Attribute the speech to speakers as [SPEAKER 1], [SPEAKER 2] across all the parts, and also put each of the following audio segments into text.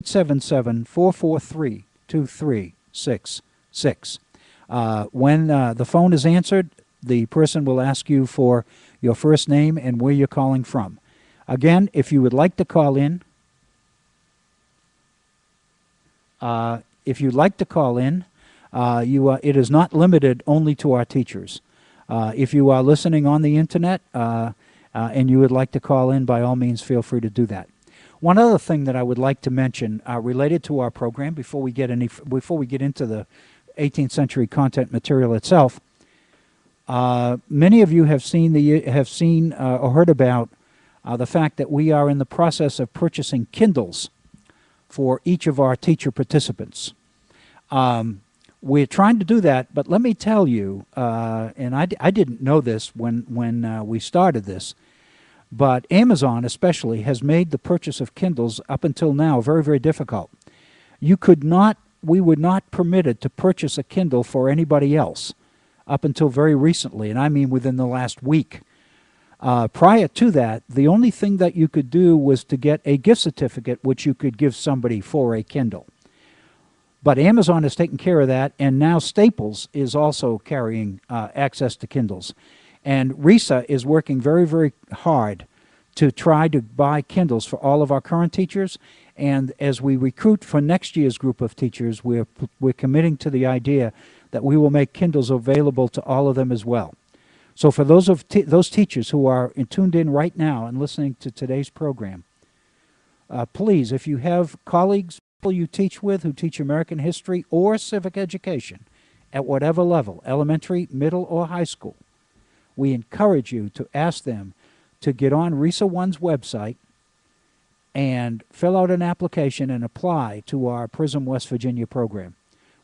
[SPEAKER 1] 877-443-2366. When the phone is answered, the person will ask you for your first name and where you're calling from. Again, if you would like to call in, it is not limited only to our teachers. If you are listening on the internet and you would like to call in, by all means, feel free to do that. One other thing that I would like to mention related to our program before we get into the 18th century content material itself, many of you have seen or heard about the fact that we are in the process of purchasing Kindles for each of our teacher participants. We're trying to do that, but let me tell you, and I didn't know this when we started this, but Amazon especially has made the purchase of Kindles up until now very, very difficult. We were not permitted to purchase a Kindle for anybody else up until very recently, and I mean within the last week. Prior to that, the only thing that you could do was to get a gift certificate which you could give somebody for a Kindle. But Amazon has taken care of that, and now Staples is also carrying access to Kindles. And RISA is working very, very hard to try to buy Kindles for all of our current teachers. And as we recruit for next year's group of teachers, we're committing to the idea that we will make Kindles available to all of them as well. So for those teachers who are tuned in right now and listening to today's program, please, if you have colleagues, people you teach with who teach American history or civic education at whatever level, elementary, middle, or high school, we encourage you to ask them to get on RISA One's website and fill out an application and apply to our PRISM West Virginia program.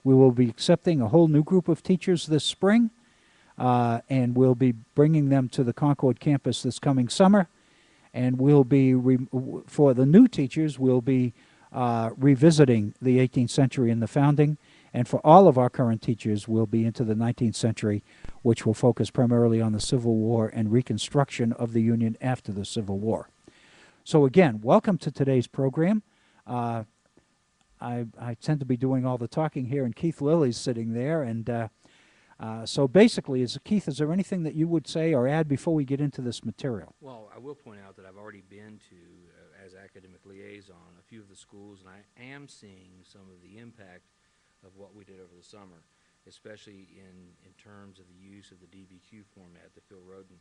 [SPEAKER 1] We will be accepting a whole new group of teachers this spring, and we'll be bringing them to the Concord campus this coming summer. And we'll be, for the new teachers, we'll be revisiting the 18th century and the founding. And for all of our current teachers, we'll be into the 19th century, which will focus primarily on the Civil War and reconstruction of the Union after the Civil War. So again, welcome to today's program. I tend to be doing all the talking here, and Keith Lilly's sitting there. And so basically, Keith, is there anything that you would say or add before we get into this material?
[SPEAKER 2] Well, I will point out that I've already been to, as academic liaison, a few of the schools, and I am seeing some of the impact of what we did over the summer, especially in terms of the use of the DBQ format that Phil Roden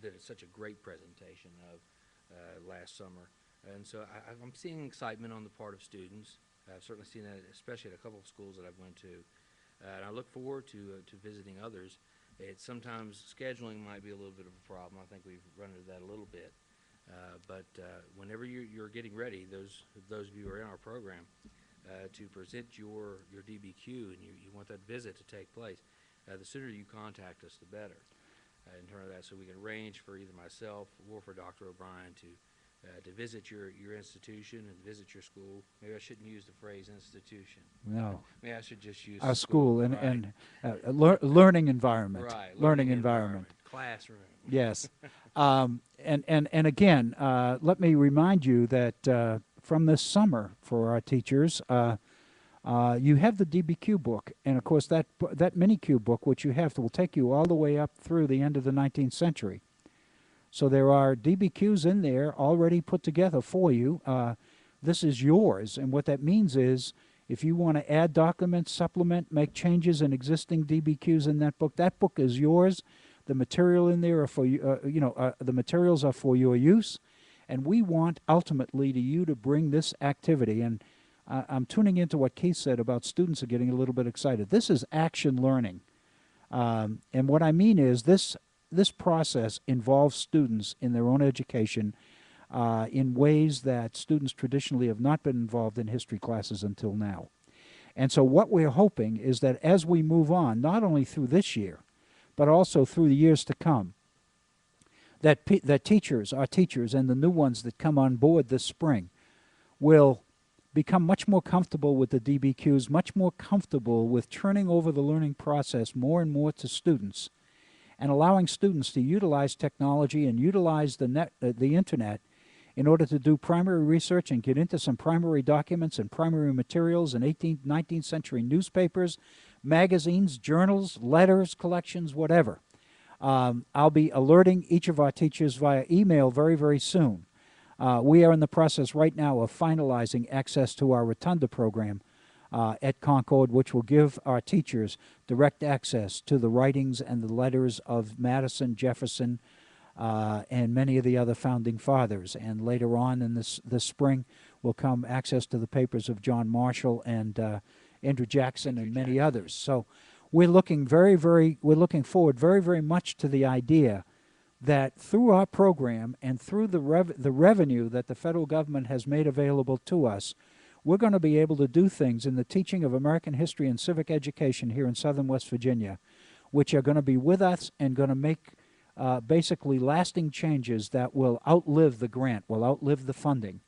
[SPEAKER 2] did such a great presentation of last summer. And so I'm seeing excitement on the part of students. I've certainly seen that, especially at a couple of schools that I've went to. And I look forward to visiting others. Sometimes scheduling might be a little bit of a problem. I think we've run into that a little bit. But whenever you're getting ready, those of you who are in our program, to present your DBQ and you want that visit to take place, the sooner you contact us, the better in terms of that, so we can arrange for either myself or for Dr. O'Brien to visit your institution and visit your school. Maybe I shouldn't use the phrase institution.
[SPEAKER 1] No.
[SPEAKER 2] Maybe I should just use
[SPEAKER 1] our school
[SPEAKER 2] right.
[SPEAKER 1] and learning environment.
[SPEAKER 2] Right.
[SPEAKER 1] Learning environment.
[SPEAKER 2] Classroom.
[SPEAKER 1] Yes. And again, let me remind you that from this summer for our teachers, you have the DBQ book, and of course that mini-Q book, which you have, will take you all the way up through the end of the 19th century. So there are DBQs in there already put together for you. This is yours, and what that means is if you want to add documents, supplement, make changes in existing DBQs in that book is yours. The material in there are for you. The materials are for your use, and we want ultimately you to bring this activity. And I'm tuning into what Keith said about students are getting a little bit excited. This is action learning, and what I mean is this process involves students in their own education in ways that students traditionally have not been involved in history classes until now. And so what we're hoping is that as we move on, not only through this year, but also through the years to come, that our teachers and the new ones that come on board this spring will become much more comfortable with the DBQs, much more comfortable with turning over the learning process more and more to students, and allowing students to utilize technology and utilize the internet in order to do primary research and get into some primary documents and primary materials in 18th, 19th century newspapers, magazines, journals, letters, collections, whatever. I'll be alerting each of our teachers via email very, very soon. We are in the process right now of finalizing access to our Rotunda program at Concord, which will give our teachers direct access to the writings and the letters of Madison, Jefferson, and many of the other founding fathers. And later on in this spring will come access to the papers of John Marshall and Andrew Jackson and many others. So we're looking we're looking forward very, very much to the idea that through our program and through the revenue that the federal government has made available to us, we're going to be able to do things in the teaching of American history and civic education here in southern West Virginia, which are going to be with us and going to make basically lasting changes that will outlive the grant, will outlive the funding.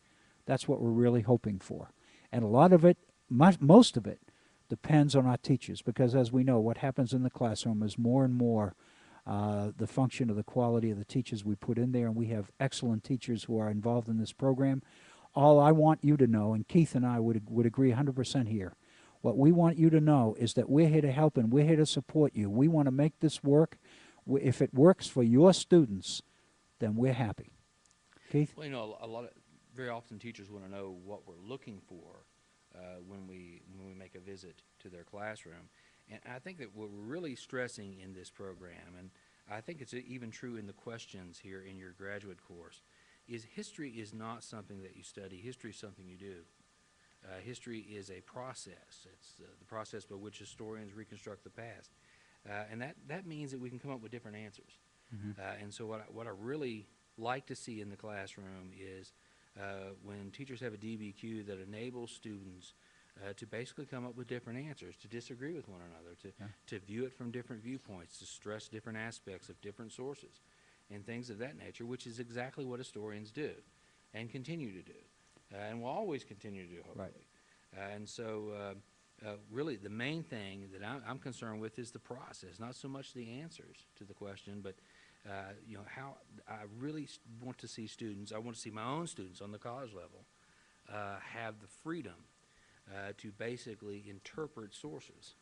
[SPEAKER 1] That's what we're really hoping for. And a lot of it, most of it, depends on our teachers, because as we know, what happens in the classroom is more and more the function of the quality of the teachers we put in there, and we have excellent teachers who are involved in this program. All I want you to know, and Keith and I would agree 100% here, what we want you to know is that we're here to help and we're here to support you. We want to make this work. If it works for your students, then we're happy. Keith?
[SPEAKER 2] Well, you know, very often teachers want to know what we're looking for when we make a visit to their classroom. And I think that what we're really stressing in this program, and I think it's even true in the questions here in your graduate course, is history is not something that you study. History is something you do. History is a process. It's the process by which historians reconstruct the past. And that means that we can come up with different answers. Mm-hmm. And so what I really like to see in the classroom is when teachers have a DBQ that enables students to basically come up with different answers, to disagree with one another, to view it from different viewpoints, to stress different aspects of different sources and things of that nature, which is exactly what historians do and continue to do, and will always continue to do, hopefully. Right. And so really the main thing that I'm concerned with is the process, not so much the answers to the question, but you know, how I really want to see students, I want to see my own students on the college level have the freedom to basically interpret sources.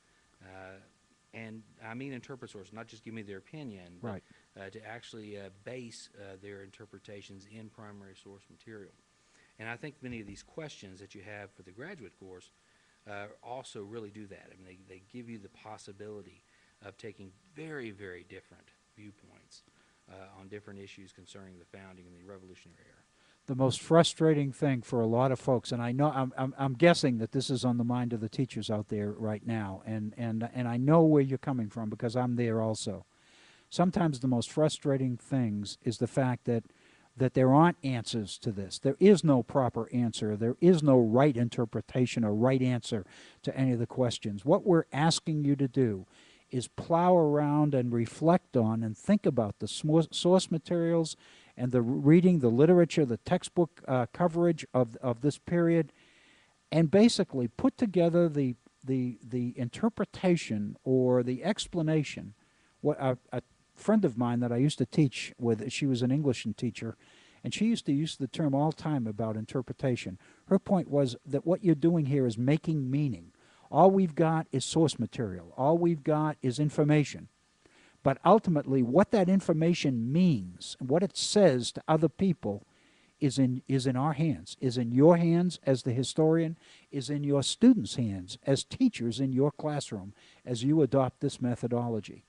[SPEAKER 2] And I mean interpret sources, not just give me their opinion, but right. To actually base their interpretations in primary source material. And I think many of these questions that you have for the graduate course also really do that. I mean, they give you the possibility of taking very, very different viewpoints on different issues concerning the founding and the Revolutionary era.
[SPEAKER 1] The most frustrating thing for a lot of folks, and I know I'm guessing that this is on the mind of the teachers out there right now, and I know where you're coming from because I'm there also. Sometimes the most frustrating things is the fact that there aren't answers to this. There is no proper answer. There is no right interpretation or right answer to any of the questions. What we're asking you to do is plow around and reflect on and think about the source materials and the reading, the literature, the textbook coverage of this period, and basically put together the interpretation or the explanation. What a friend of mine that I used to teach with, she was an English teacher, and she used to use the term all the time about interpretation. Her point was that what you're doing here is making meaning. All we've got is source material. All we've got is information. But ultimately, what that information means, what it says to other people, is in our hands, is in your hands as the historian, is in your students' hands as teachers in your classroom as you adopt this methodology.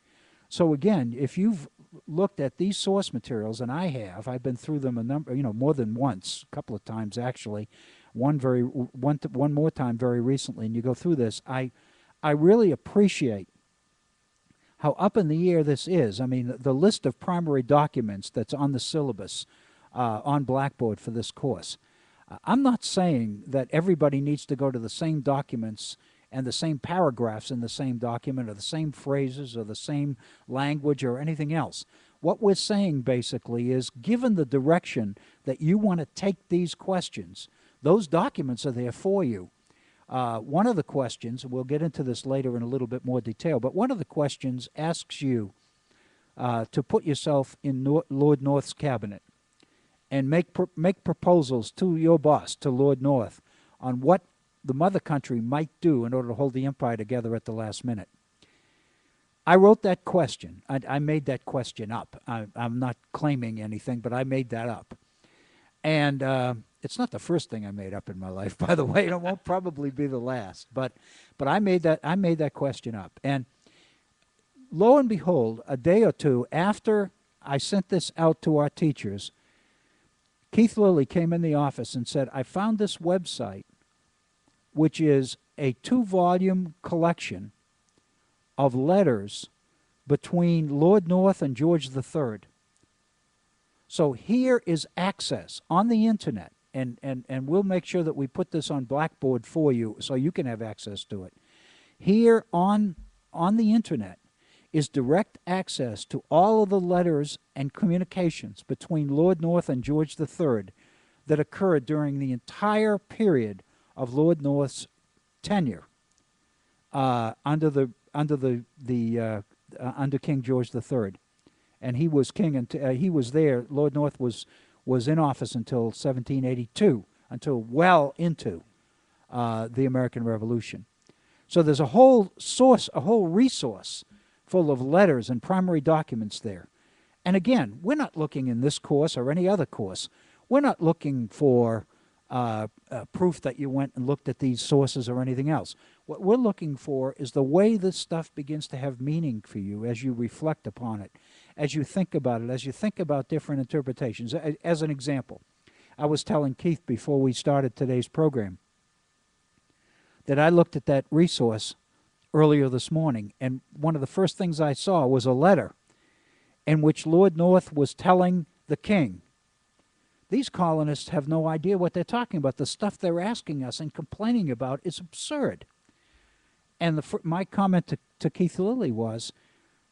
[SPEAKER 1] So again, if you've looked at these source materials, and I've been through them a number, more than once, a couple of times actually, one more time very recently, and you go through this, I really appreciate how up in the air this is. I mean, the list of primary documents that's on the syllabus on Blackboard for this course. I'm not saying that everybody needs to go to the same documents and the same paragraphs in the same document or the same phrases or the same language or anything else. What we're saying basically is, given the direction that you want to take these questions, those documents are there for you. One of the questions, we'll get into this later in a little bit more detail, but one of the questions asks you to put yourself in Lord North's cabinet and make proposals to your boss, to Lord North, on what the mother country might do in order to hold the empire together at the last minute. I wrote that question. I made that question up. I'm not claiming anything, but I made that up. And it's not the first thing I made up in my life, by the way. It won't probably be the last. But I made that question up. And lo and behold, a day or two after I sent this out to our teachers, Keith Lilly came in the office and said, I found this website, which is a 2-volume collection of letters between Lord North and George III. So here is access on the internet, and we'll make sure that we put this on Blackboard for you so you can have access to it. Here on the internet is direct access to all of the letters and communications between Lord North and George III that occurred during the entire period of Lord North's tenure under King George III, and he was king, and he was there. Lord North was in office until 1782, until well into the American Revolution. So there's a whole resource full of letters and primary documents there. And again, we're not looking in this course or any other course. We're not looking for proof that you went and looked at these sources or anything else. What we're looking for is the way this stuff begins to have meaning for you as you reflect upon it, as you think about it, as you think about different interpretations. As an example, I was telling Keith before we started today's program that I looked at that resource earlier this morning, and one of the first things I saw was a letter in which Lord North was telling the king, these colonists have no idea what they're talking about. The stuff they're asking us and complaining about is absurd. And my comment to Keith Lilly was,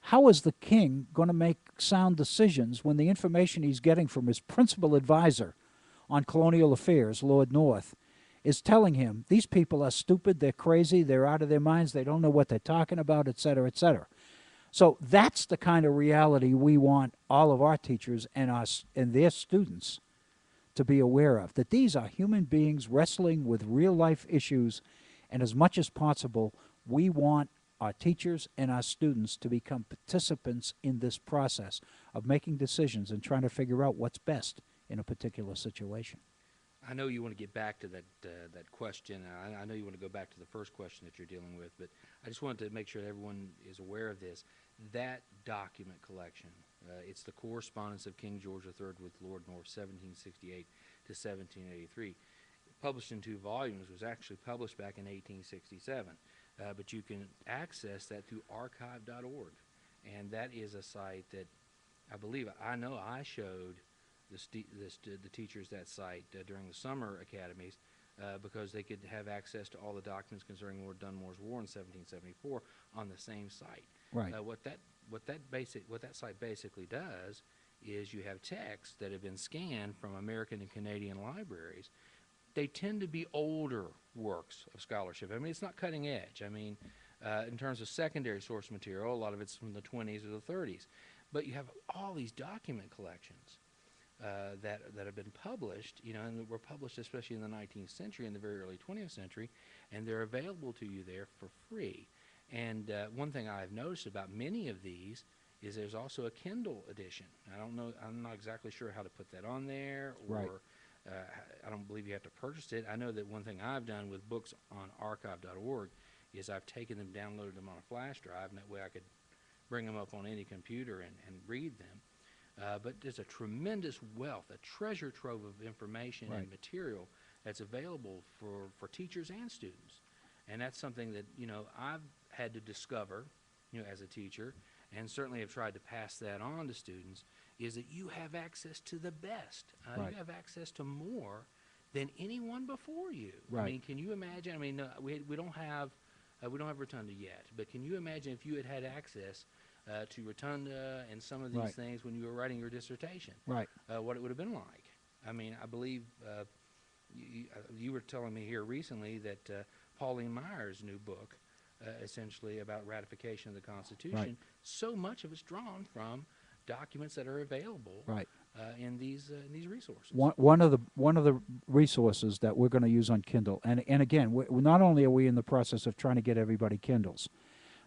[SPEAKER 1] how is the king going to make sound decisions when the information he's getting from his principal advisor on colonial affairs, Lord North, is telling him these people are stupid, they're crazy, they're out of their minds, they don't know what they're talking about, et cetera, et cetera. So that's the kind of reality we want all of our teachers and their students to be aware of, that these are human beings wrestling with real-life issues, and as much as possible, we want our teachers and our students to become participants in this process of making decisions and trying to figure out what's best in a particular situation.
[SPEAKER 2] I know you want to get back to that question. I know you want to go back to the first question that you're dealing with, but I just wanted to make sure that everyone is aware of this. That document collection, it's the correspondence of King George III with Lord North, 1768 to 1783, published in 2 volumes, was actually published back in 1867. But you can access that through archive.org, and that is a site that I know I showed the teachers that site during the summer academies because they could have access to all the documents concerning Lord Dunmore's War in 1774 on the same site.
[SPEAKER 1] Right.
[SPEAKER 2] What that site basically does is you have texts that have been scanned from American and Canadian libraries. They tend to be older works of scholarship. I mean, it's not cutting edge. I mean, in terms of secondary source material, a lot of it's from the 20s or the 30s. But you have all these document collections that have been published, and that were published especially in the 19th century and the very early 20th century, and they're available to you there for free. And one thing I've noticed about many of these is there's also a Kindle edition. I'm not exactly sure how to put that on there, or
[SPEAKER 1] Right.
[SPEAKER 2] I don't believe you have to purchase it. I know that one thing I've done with books on archive.org is I've taken them, downloaded them on a flash drive, and that way I could bring them up on any computer and read them. But there's a tremendous wealth, a treasure trove of information
[SPEAKER 1] Right.
[SPEAKER 2] and material that's available for teachers and students. And that's something that, I've had to discover, as a teacher, and certainly have tried to pass that on to students, is that you have access to the best.
[SPEAKER 1] Right.
[SPEAKER 2] You have access to more than anyone before you.
[SPEAKER 1] Right.
[SPEAKER 2] I mean, can you imagine? I mean, we don't have Rotunda yet, but can you imagine if you had access to Rotunda and some of these
[SPEAKER 1] Right.
[SPEAKER 2] things when you were writing your dissertation?
[SPEAKER 1] Right.
[SPEAKER 2] What it would have been like. I mean, I believe you were telling me here recently that Pauline Meyer's new book, essentially about ratification of the Constitution,
[SPEAKER 1] Right.
[SPEAKER 2] so much of it's drawn from documents that are available
[SPEAKER 1] Right.
[SPEAKER 2] in these resources.
[SPEAKER 1] One of the resources that we're going to use on Kindle, and again, not only are we in the process of trying to get everybody Kindles,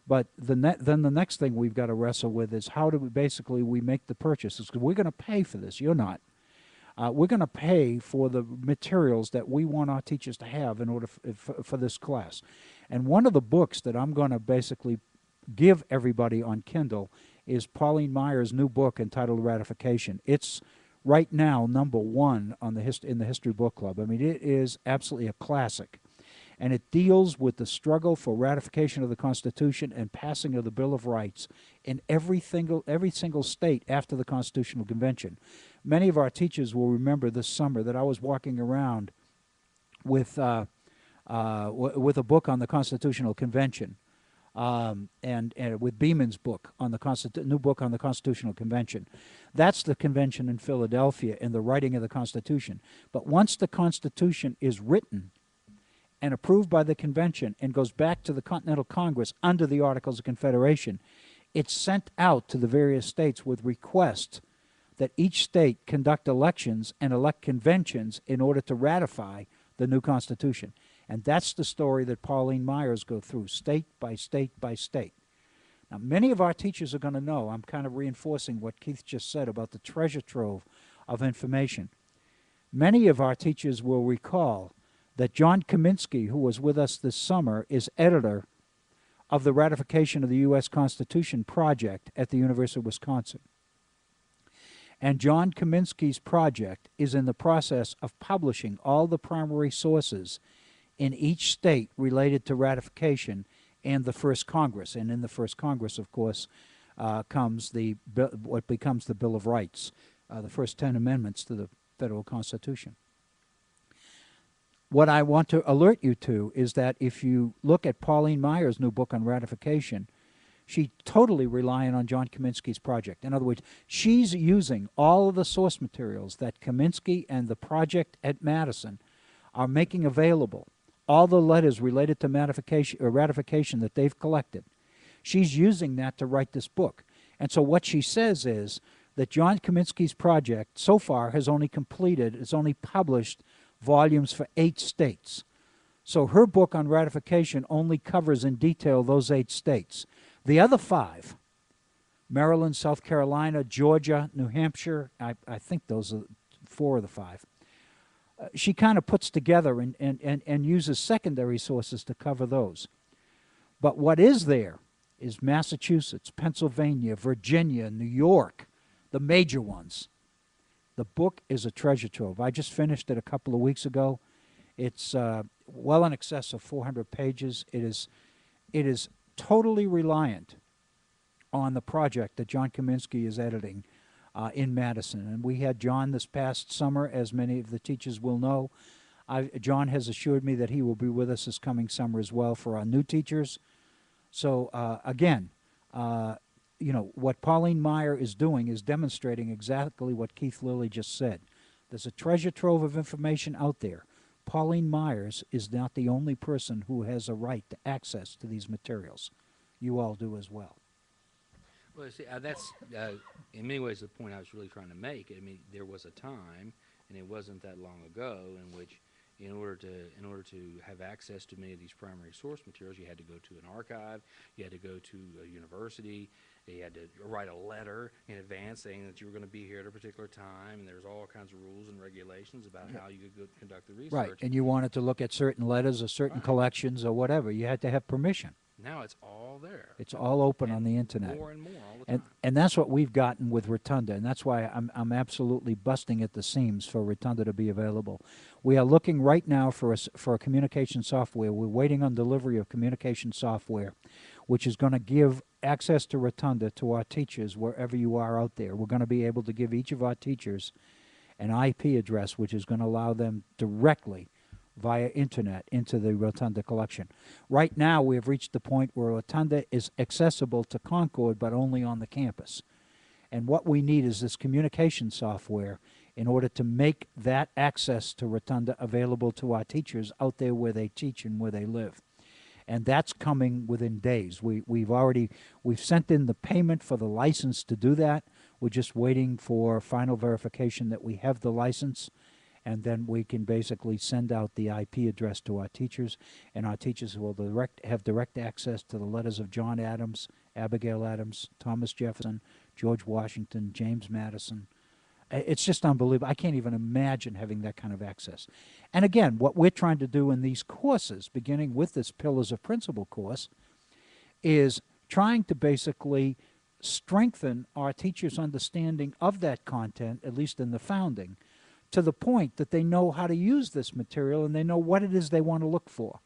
[SPEAKER 1] but then the next thing we've got to wrestle with is how do we make the purchases, because we're going to pay for this. You're not. We're going to pay for the materials that we want our teachers to have in order for this class. And one of the books that I'm going to basically give everybody on Kindle is Pauline Meyer's new book entitled Ratification. It's right now #1 on in the History Book Club. I mean, it is absolutely a classic. And it deals with the struggle for ratification of the Constitution and passing of the Bill of Rights in every single state after the Constitutional Convention. Many of our teachers will remember this summer that I was walking around with a book on the Constitutional Convention, and with Beeman's book on the new book on the Constitutional Convention. That's the convention in Philadelphia in the writing of the Constitution. But once the Constitution is written and approved by the convention and goes back to the Continental Congress under the Articles of Confederation, it's sent out to the various states with requests that each state conduct elections and elect conventions in order to ratify the new Constitution. And that's the story that Pauline Myers go through, state by state by state. Now, many of our teachers are going to know, I'm kind of reinforcing what Keith just said about the treasure trove of information. Many of our teachers will recall that John Kaminsky, who was with us this summer, is editor of the Ratification of the U.S. Constitution project at the University of Wisconsin. And John Kaminsky's project is in the process of publishing all the primary sources in each state related to ratification and the first Congress. And in the first Congress, of course, comes what becomes the Bill of Rights, the first 10 amendments to the federal Constitution. What I want to alert you to is that if you look at Pauline Meyer's new book on ratification, she's totally relying on John Kaminsky's project. In other words, she's using all of the source materials that Kaminsky and the project at Madison are making available, all the letters related to ratification that they've collected. She's using that to write this book. And so what she says is that John Kaminsky's project so far has only published volumes for 8 states. So her book on ratification only covers in detail those 8 states. The other 5, Maryland, South Carolina, Georgia, New Hampshire, I think those are 4 of the 5, she kind of puts together and uses secondary sources to cover those. But what is there is Massachusetts, Pennsylvania, Virginia, New York, the major ones. The book is a treasure trove. I just finished it a couple of weeks ago. It's well in excess of 400 pages. It is totally reliant on the project that John Kaminsky is editing in Madison. And we had John this past summer, as many of the teachers will know. John has assured me that he will be with us this coming summer as well for our new teachers. So again, what Pauline Meyer is doing is demonstrating exactly what Keith Lilly just said. There's a treasure trove of information out there. Pauline Myers is not the only person who has a right to access to these materials. You all do as well.
[SPEAKER 2] Well, see, that's in many ways the point I was really trying to make. I mean, there was a time, and it wasn't that long ago, in which in order to have access to many of these primary source materials, you had to go to an archive, you had to go to a university, you had to write a letter in advance saying that you were going to be here at a particular time, and there's all kinds of rules and regulations about how you could conduct the research.
[SPEAKER 1] Right, and you wanted to look at certain letters or certain collections or whatever. You had to have permission.
[SPEAKER 2] Now it's all there.
[SPEAKER 1] It's all open on the internet.
[SPEAKER 2] More and more all the time.
[SPEAKER 1] And that's what we've gotten with Rotunda, and that's why I'm absolutely busting at the seams for Rotunda to be available. We are looking right now for a communication software. We're waiting on delivery of communication software, which is going to give access to Rotunda to our teachers wherever you are out there. We're going to be able to give each of our teachers an IP address, which is going to allow them directly via internet into the Rotunda collection. Right now, we have reached the point where Rotunda is accessible to Concord, but only on the campus. And what we need is this communication software in order to make that access to Rotunda available to our teachers out there where they teach and where they live. And that's coming within days. We've sent in the payment for the license to do that. We're just waiting for final verification that we have the license, and then we can basically send out the IP address to our teachers, and our teachers will have direct access to the letters of John Adams, Abigail Adams, Thomas Jefferson, George Washington, James Madison. It's just unbelievable. I can't even imagine having that kind of access. And again, what we're trying to do in these courses, beginning with this Pillars of Principle course, is trying to basically strengthen our teachers' understanding of that content, at least in the founding, to the point that they know how to use this material and they know what it is they want to look for.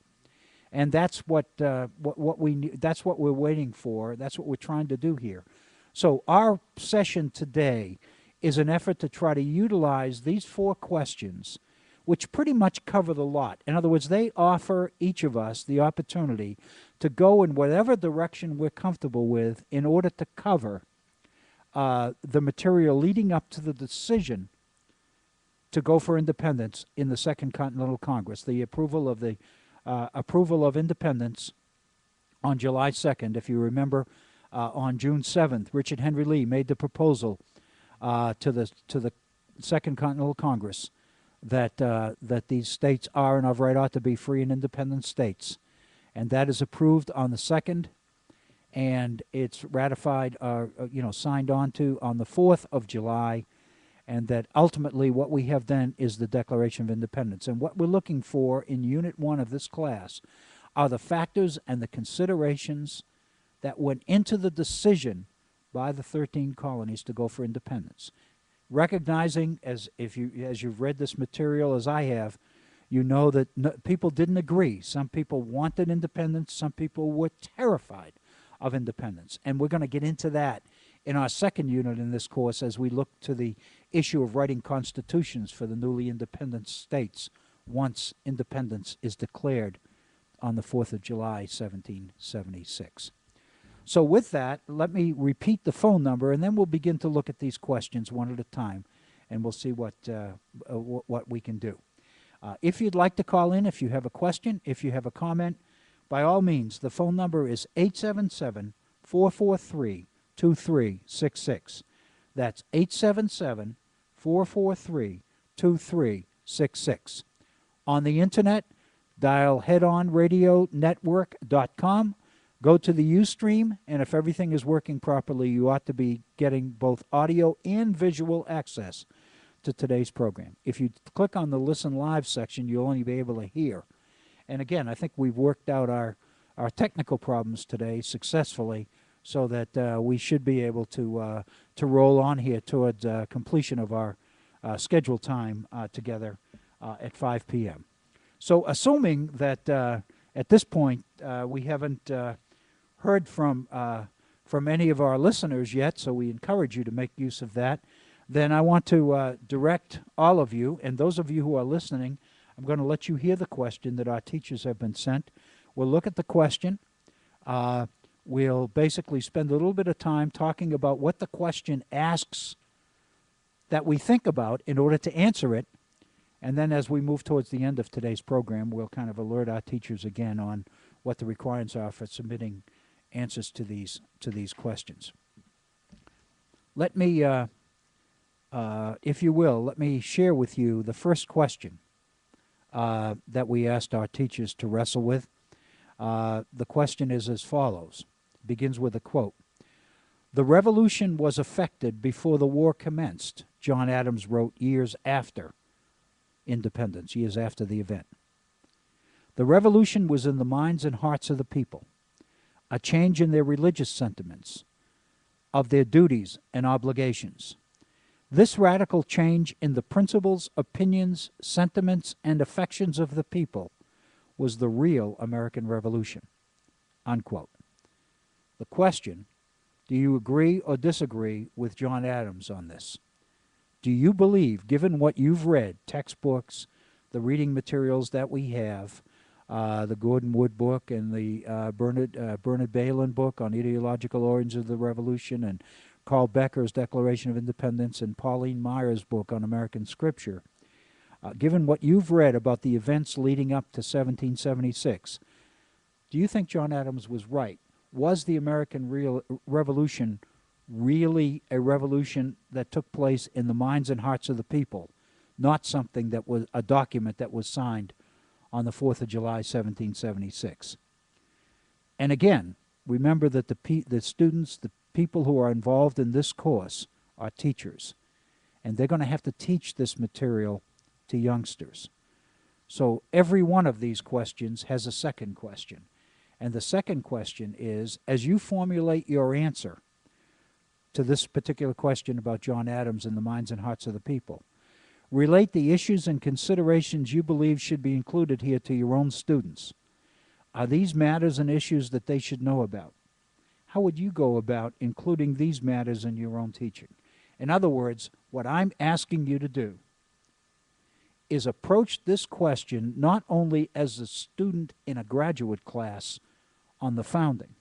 [SPEAKER 1] And that's what that's what we're waiting for. That's what we're trying to do here. So our session today is an effort to try to utilize these 4 questions, which pretty much cover the lot. In other words, they offer each of us the opportunity to go in whatever direction we're comfortable with in order to cover the material leading up to the decision to go for independence in the Second Continental Congress, the approval of independence on July 2nd. If you remember, on June 7th, Richard Henry Lee made the proposal to the Second Continental Congress that these states are and of right ought to be free and independent states, and that is approved on the 2nd, and it's ratified, signed on to on the 4th of July. And that ultimately what we have then is the Declaration of Independence. And what we're looking for in Unit 1 of this class are the factors and the considerations that went into the decision by the 13 colonies to go for independence. Recognizing, as you've read this material as I have, you know that people didn't agree. Some people wanted independence. Some people were terrified of independence. And we're going to get into that in our second unit in this course as we look to the issue of writing constitutions for the newly independent states once independence is declared on the 4th of July, 1776. So with that, let me repeat the phone number, and then we'll begin to look at these questions one at a time, and we'll see what we can do. If you'd like to call in, if you have a question, if you have a comment, by all means, the phone number is 877-443-2366. That's 877-443-2366. On the internet, dial headonradionetwork.com. Go to the Ustream, and if everything is working properly, you ought to be getting both audio and visual access to today's program. If you click on the Listen Live section, you'll only be able to hear. And again, I think we've worked out our technical problems today successfully, so that we should be able to roll on here toward completion of our scheduled time together at 5 p.m. So assuming that at this point we haven't heard from any of our listeners yet, so we encourage you to make use of that, then I want to direct all of you, and those of you who are listening, I'm going to let you hear the question that our teachers have been sent. We'll look at the question. We'll basically spend a little bit of time talking about what the question asks that we think about in order to answer it. And then as we move towards the end of today's program, we'll kind of alert our teachers again on what the requirements are for submitting answers to these questions. Let me, if you will, let me share with you the first question that we asked our teachers to wrestle with. The question is as follows. Begins with a quote. "The revolution was effected before the war commenced," John Adams wrote years after independence, years after the event. "The revolution was in the minds and hearts of the people, a change in their religious sentiments, of their duties and obligations. This radical change in the principles, opinions, sentiments, and affections of the people was the real American Revolution." Unquote. The question, do you agree or disagree with John Adams on this? Do you believe, given what you've read, textbooks, the reading materials that we have, the Gordon Wood book and the Bernard Bailyn book on ideological origins of the revolution, and Carl Becker's Declaration of Independence, and Pauline Myers' book on American Scripture, given what you've read about the events leading up to 1776, do you think John Adams was right? Was the American Revolution really a revolution that took place in the minds and hearts of the people, not something that was a document that was signed on the 4th of July, 1776. And again, remember that the students, the people who are involved in this course are teachers, and they're going to have to teach this material to youngsters. So every one of these questions has a second question. And the second question is, as you formulate your answer to this particular question about John Adams in the minds and hearts of the people, relate the issues and considerations you believe should be included here to your own students. Are these matters and issues that they should know about? How would you go about including these matters in your own teaching? In other words, what I'm asking you to do is approach this question not only as a student in a graduate class on the founding,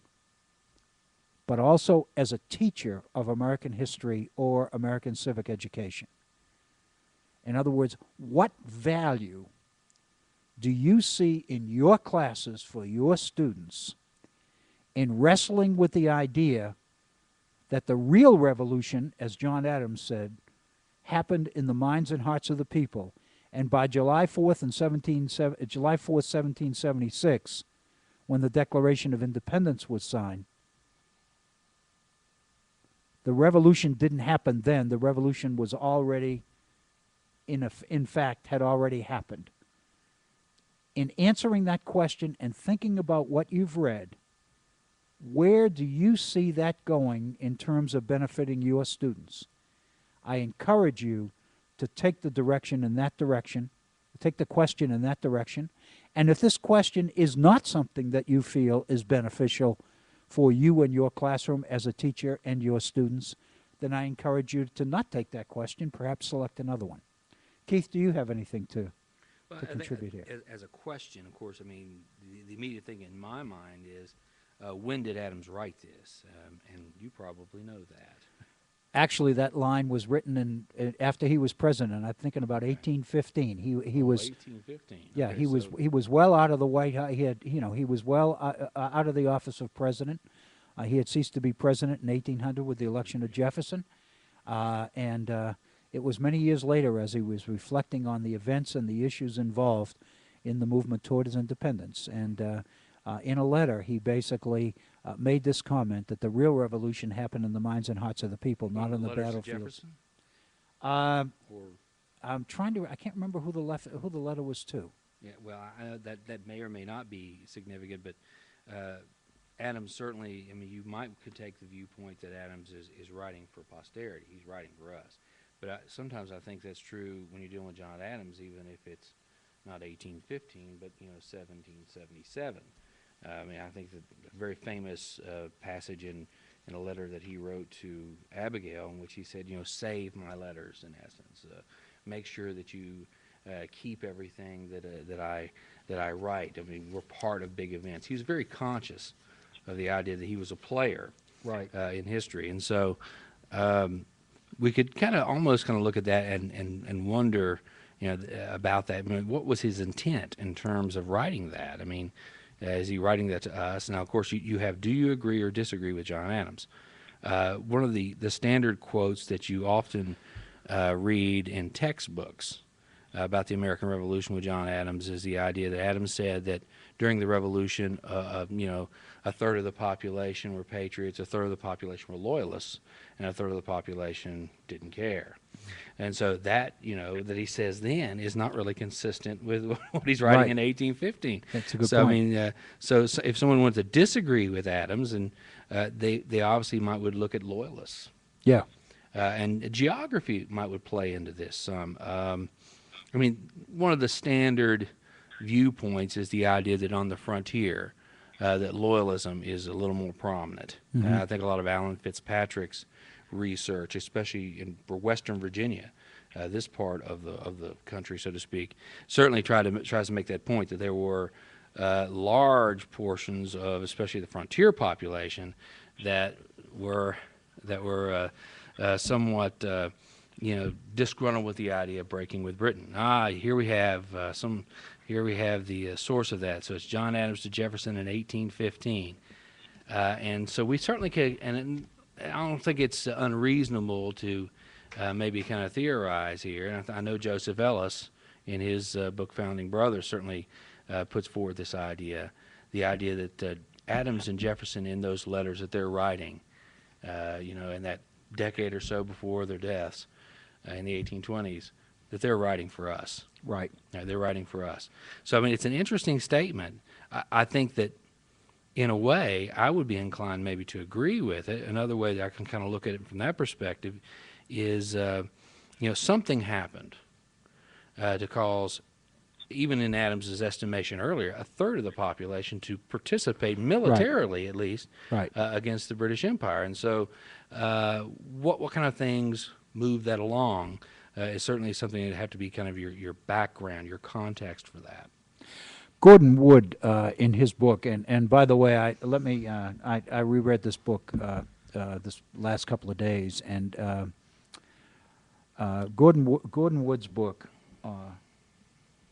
[SPEAKER 1] but also as a teacher of American history or American civic education. In other words, what value do you see in your classes for your students in wrestling with the idea that the real revolution, as John Adams said, happened in the minds and hearts of the people, and by July 4th, 1776, when the Declaration of Independence was signed, the revolution didn't happen then. The revolution was already, in fact, had already happened. In answering that question and thinking about what you've read, where do you see that going in terms of benefiting your students? I encourage you to take the direction in that direction, take the question in that direction, and if this question is not something that you feel is beneficial for you and your classroom as a teacher and your students, then I encourage you to not take that question, perhaps select another one. Keith, do you have anything to contribute here?
[SPEAKER 2] As a question, of course, I mean, the immediate thing in my mind is, when did Adams write this? And you probably know that.
[SPEAKER 1] Actually, that line was written after he was president. I'm thinking about 1815. He was
[SPEAKER 2] 1815.
[SPEAKER 1] Yeah,
[SPEAKER 2] Okay,
[SPEAKER 1] he was well out of the White House. He was well out of the office of president. He had ceased to be president in 1800 with the election of Jefferson, and it was many years later, as he was reflecting on the events and the issues involved in the movement toward his independence. And in a letter, he basically made this comment that the real revolution happened in the minds and hearts of the people, not on the battlefields. I'm trying to. I can't remember who the letter was to.
[SPEAKER 2] Yeah, well, that may or may not be significant, but Adams certainly. I mean, could take the viewpoint that Adams is writing for posterity. He's writing for us. But sometimes I think that's true when you're dealing with John Adams, even if it's not 1815, but 1777. I mean, I think that a very famous passage in a letter that he wrote to Abigail, in which he said, save my letters, in essence. Make sure that you keep everything that I write. I mean, we're part of big events. He was very conscious of the idea that he was a player,
[SPEAKER 1] right,
[SPEAKER 2] in history, and so we could almost look at that and wonder, about that. I mean, what was his intent in terms of writing that? I mean, is he writing that to us? Now, of course, you have, do you agree or disagree with John Adams? One of the standard quotes that you often read in textbooks about the American Revolution with John Adams is the idea that Adams said that during the Revolution, a third of the population were patriots, a third of the population were loyalists, and a third of the population didn't care. And so that, that he says then is not really consistent with what he's writing in 1815.
[SPEAKER 1] That's a good
[SPEAKER 2] point.
[SPEAKER 1] point.
[SPEAKER 2] I mean, so if someone wanted to disagree with Adams, and they obviously would look at loyalists.
[SPEAKER 1] Yeah.
[SPEAKER 2] And geography would play into this some. I mean, one of the standard viewpoints is the idea that on the frontier, that loyalism is a little more prominent.
[SPEAKER 1] Mm-hmm.
[SPEAKER 2] I think a lot of Alan Fitzpatrick's research, especially for Western Virginia, this part of the country, so to speak, certainly tries to make that point that there were large portions of, especially the frontier population, that were somewhat disgruntled with the idea of breaking with Britain. Here we have the source of that. So it's John Adams to Jefferson in 1815, and so we certainly could. And I don't think it's unreasonable to maybe kind of theorize here. And I know Joseph Ellis, in his book Founding Brothers, certainly puts forward this idea, the idea that Adams and Jefferson, in those letters that they're writing, in that decade or so before their deaths in the 1820s, that they're writing for us.
[SPEAKER 1] Right.
[SPEAKER 2] They're writing for us. So, I mean, it's an interesting statement. I think that, in a way, I would be inclined maybe to agree with it. Another way that I can kind of look at it from that perspective is, something happened to cause, even in Adams's estimation earlier, a third of the population to participate militarily, at least, against the British Empire. And so, what kind of things move that along is certainly something that have to be kind of your background, your context for that.
[SPEAKER 1] Gordon Wood, in his book, and by the way, I reread this book this last couple of days, and Gordon Wood's book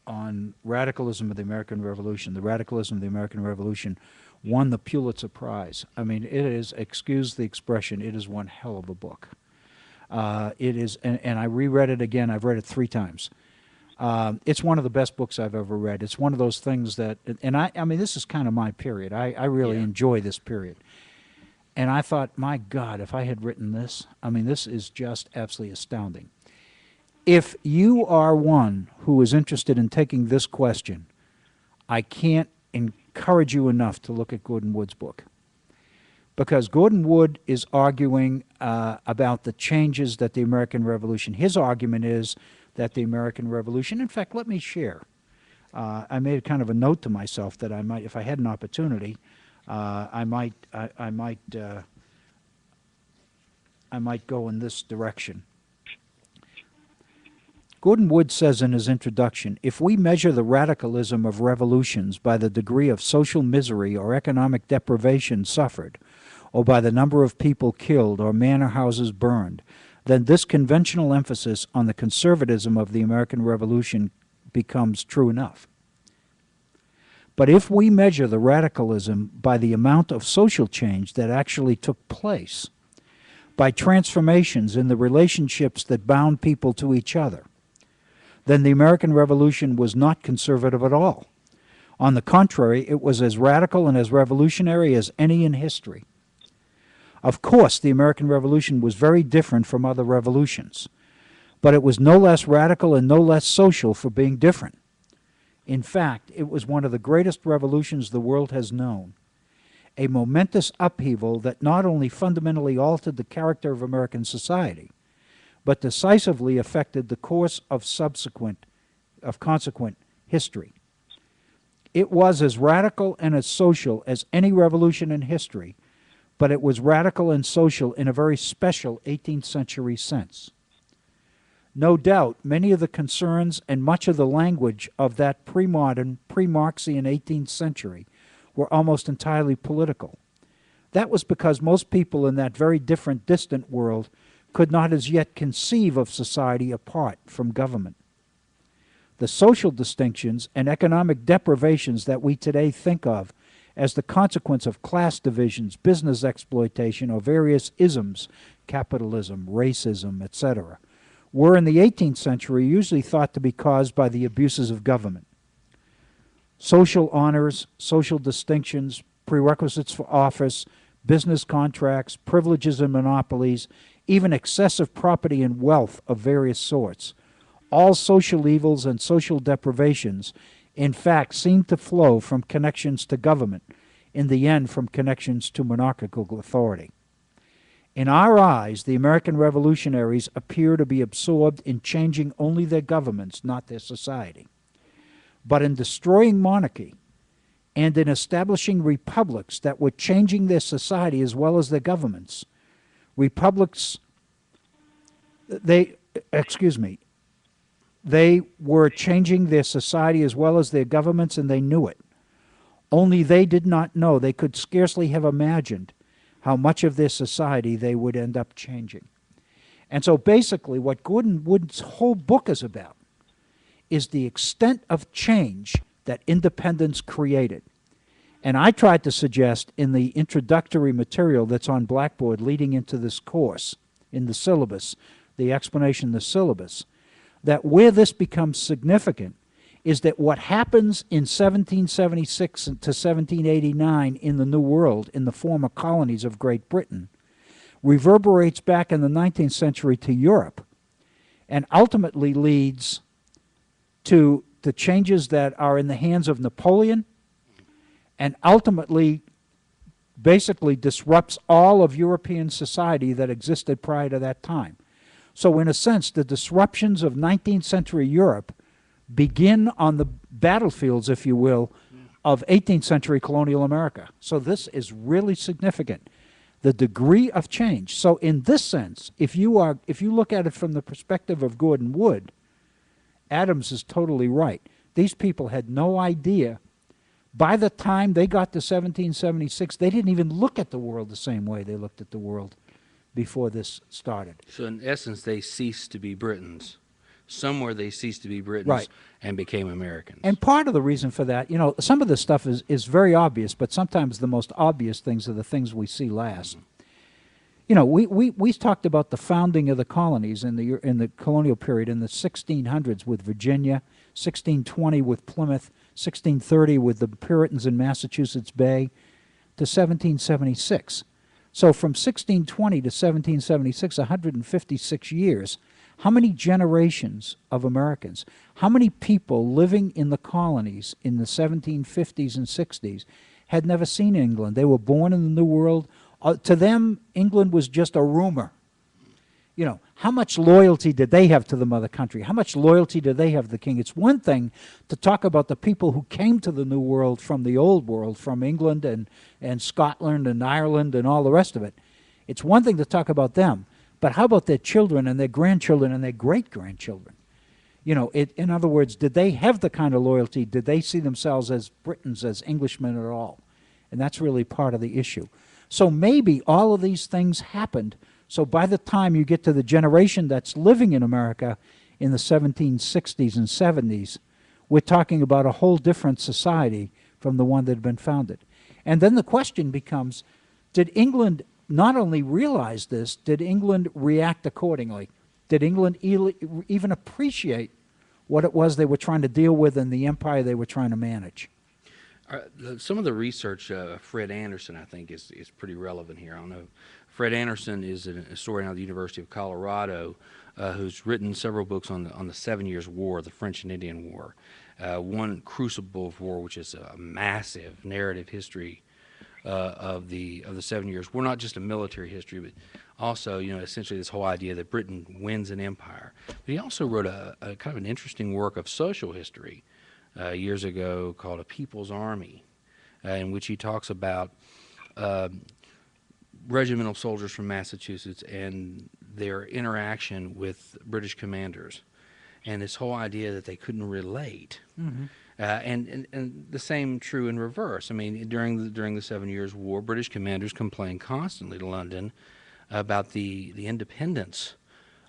[SPEAKER 1] on radicalism of the American Revolution, the radicalism of the American Revolution, won the Pulitzer Prize. I mean, it is, excuse the expression, it is one hell of a book. It is, and I reread it again. I've read it 3 times. It's one of the best books I've ever read. It's one of those things that, and I mean, this is kind of my period. I really enjoy this period. And I thought, my God, if I had written this, I mean, this is just absolutely astounding. If you are one who is interested in taking this question, I can't encourage you enough to look at Gordon Wood's book. Because Gordon Wood is arguing about the changes that the American Revolution, his argument is that the American Revolution, in fact, let me share. I made kind of a note to myself that I might, if I had an opportunity, I might go in this direction. Gordon Wood says in his introduction, if we measure the radicalism of revolutions by the degree of social misery or economic deprivation suffered, or by the number of people killed or manor houses burned, then this conventional emphasis on the conservatism of the American Revolution becomes true enough. But if we measure the radicalism by the amount of social change that actually took place, by transformations in the relationships that bound people to each other, then the American Revolution was not conservative at all. On the contrary, it was as radical and as revolutionary as any in history. Of course, the American Revolution was very different from other revolutions, but it was no less radical and no less social for being different. In fact, it was one of the greatest revolutions the world has known, a momentous upheaval that not only fundamentally altered the character of American society, but decisively affected the course of consequent history. It was as radical and as social as any revolution in history, but it was radical and social in a very special 18th century sense. No doubt, many of the concerns and much of the language of that pre-modern, pre-Marxian 18th century were almost entirely political. That was because most people in that very different, distant world could not as yet conceive of society apart from government. The social distinctions and economic deprivations that we today think of as the consequence of class divisions, business exploitation, or various isms, capitalism, racism, etc., were in the 18th century usually thought to be caused by the abuses of government. Social honors, social distinctions, prerequisites for office, business contracts, privileges and monopolies, even excessive property and wealth of various sorts, all social evils and social deprivations, in fact, seem to flow from connections to government, in the end from connections to monarchical authority. In our eyes, the American revolutionaries appear to be absorbed in changing only their governments, not their society. But in destroying monarchy and in establishing republics that were changing their society as well as their governments, republics, they were changing their society as well as their governments, and they knew it. Only they did not know, they could scarcely have imagined how much of their society they would end up changing. And so basically what Gordon Wood's whole book is about is the extent of change that independence created. And I tried to suggest in the introductory material that's on Blackboard leading into this course, in the syllabus, the explanation of the syllabus, that where this becomes significant is that what happens in 1776 to 1789 in the New World, in the former colonies of Great Britain, reverberates back in the 19th century to Europe and ultimately leads to the changes that are in the hands of Napoleon, and ultimately basically disrupts all of European society that existed prior to that time. So in a sense, the disruptions of 19th century Europe begin on the battlefields, if you will, of 18th century colonial America. So this is really significant, the degree of change. So in this sense, if you look at it from the perspective of Gordon Wood, Adams is totally right. These people had no idea. By the time they got to 1776, they didn't even look at the world the same way they looked at the world before this started.
[SPEAKER 2] So in essence, they ceased to be Britons. Somewhere they ceased to be Britons,
[SPEAKER 1] right,
[SPEAKER 2] and became Americans.
[SPEAKER 1] And part of the reason for that, you know, some of this stuff is very obvious, but sometimes the most obvious things are the things we see last. You know, we talked about the founding of the colonies in the colonial period in the 1600s with Virginia, 1620 with Plymouth, 1630 with the Puritans in Massachusetts Bay, to 1776. So from 1620 to 1776, 156 years. How many generations of Americans, how many people living in the colonies in the 1750s and 60s had never seen England? They were born in the New World. To them, England was just a rumor. You know, how much loyalty did they have to the mother country? How much loyalty did they have to the king? It's one thing to talk about the people who came to the New World from the Old World, from England and Scotland and Ireland and all the rest of it. It's one thing to talk about them. But how about their children and their grandchildren and their great-grandchildren? You know, in other words, did they have the kind of loyalty? Did they see themselves as Britons, as Englishmen at all? And that's really part of the issue. So maybe all of these things happened. So by the time you get to the generation that's living in America in the 1760s and 70s, we're talking about a whole different society from the one that had been founded. And then the question becomes, did England not only realize this, did England react accordingly? Did England even appreciate what it was they were trying to deal with and the empire they were trying to manage?
[SPEAKER 2] Some of the research, Fred Anderson, I think, is pretty relevant here. I don't know. Fred Anderson is a historian at the University of Colorado who's written several books on the 7 Years' War, the French and Indian War. One, Crucible of War, which is a massive narrative history of the 7 Years' War, not just a military history, but also, you know, essentially this whole idea that Britain wins an empire. But he also wrote a kind of an interesting work of social history years ago called A People's Army, in which he talks about regimental soldiers from Massachusetts and their interaction with British commanders, and this whole idea that they couldn't relate. Mm-hmm. And the same true in reverse. I mean, during the 7 Years' War, British commanders complained constantly to London about the independence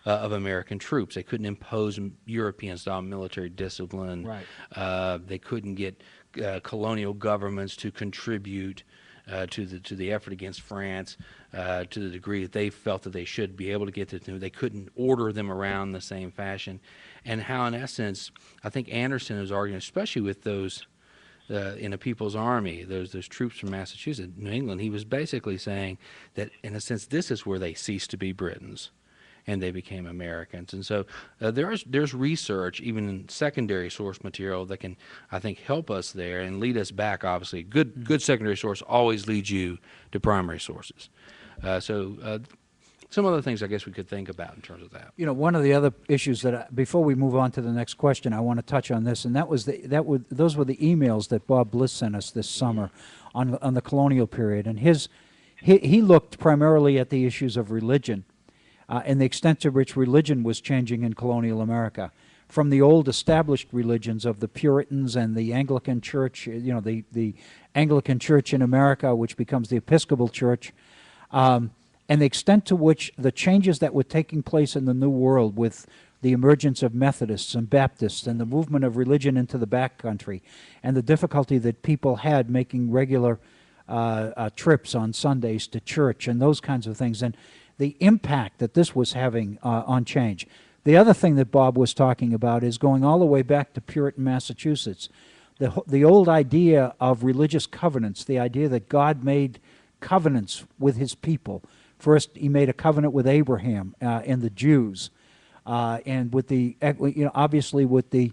[SPEAKER 2] of American troops. They couldn't impose European-style military discipline.
[SPEAKER 1] Right.
[SPEAKER 2] They couldn't get colonial governments to contribute to the effort against France to the degree that they felt that they should be able to get to. They couldn't order them around the same fashion, and how, in essence, I think Anderson was arguing, especially with those in a People's Army, those troops from Massachusetts, New England. He was basically saying that, in a sense, this is where they ceased to be Britons, and they became Americans. And so there's research, even in secondary source material, that can, I think, help us there and lead us back. Obviously, good secondary source always leads you to primary sources. So some other things I guess we could think about in terms of that.
[SPEAKER 1] You know, one of the other issues that before we move on to the next question, I want to touch on this, and those were the emails that Bob Bliss sent us this summer on the colonial period, and he looked primarily at the issues of religion. And the extent to which religion was changing in colonial America, from the old established religions of the Puritans and the Anglican Church, you know, the Anglican Church in America, which becomes the Episcopal Church, and the extent to which the changes that were taking place in the New World with the emergence of Methodists and Baptists and the movement of religion into the backcountry and the difficulty that people had making regular trips on Sundays to church and those kinds of things, and the impact that this was having on change. The other thing that Bob was talking about is going all the way back to Puritan Massachusetts. The old idea of religious covenants, the idea that God made covenants with his people. First, he made a covenant with Abraham and the Jews, and with the, obviously with the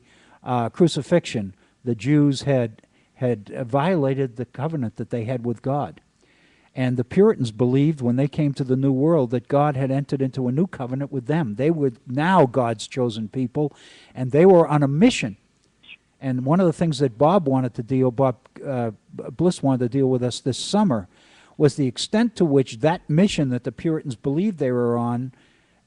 [SPEAKER 1] crucifixion, the Jews had violated the covenant that they had with God. And the Puritans believed when they came to the New World that God had entered into a new covenant with them. They were now God's chosen people, and they were on a mission. And one of the things that Bob Bliss wanted to deal with us this summer was the extent to which that mission that the Puritans believed they were on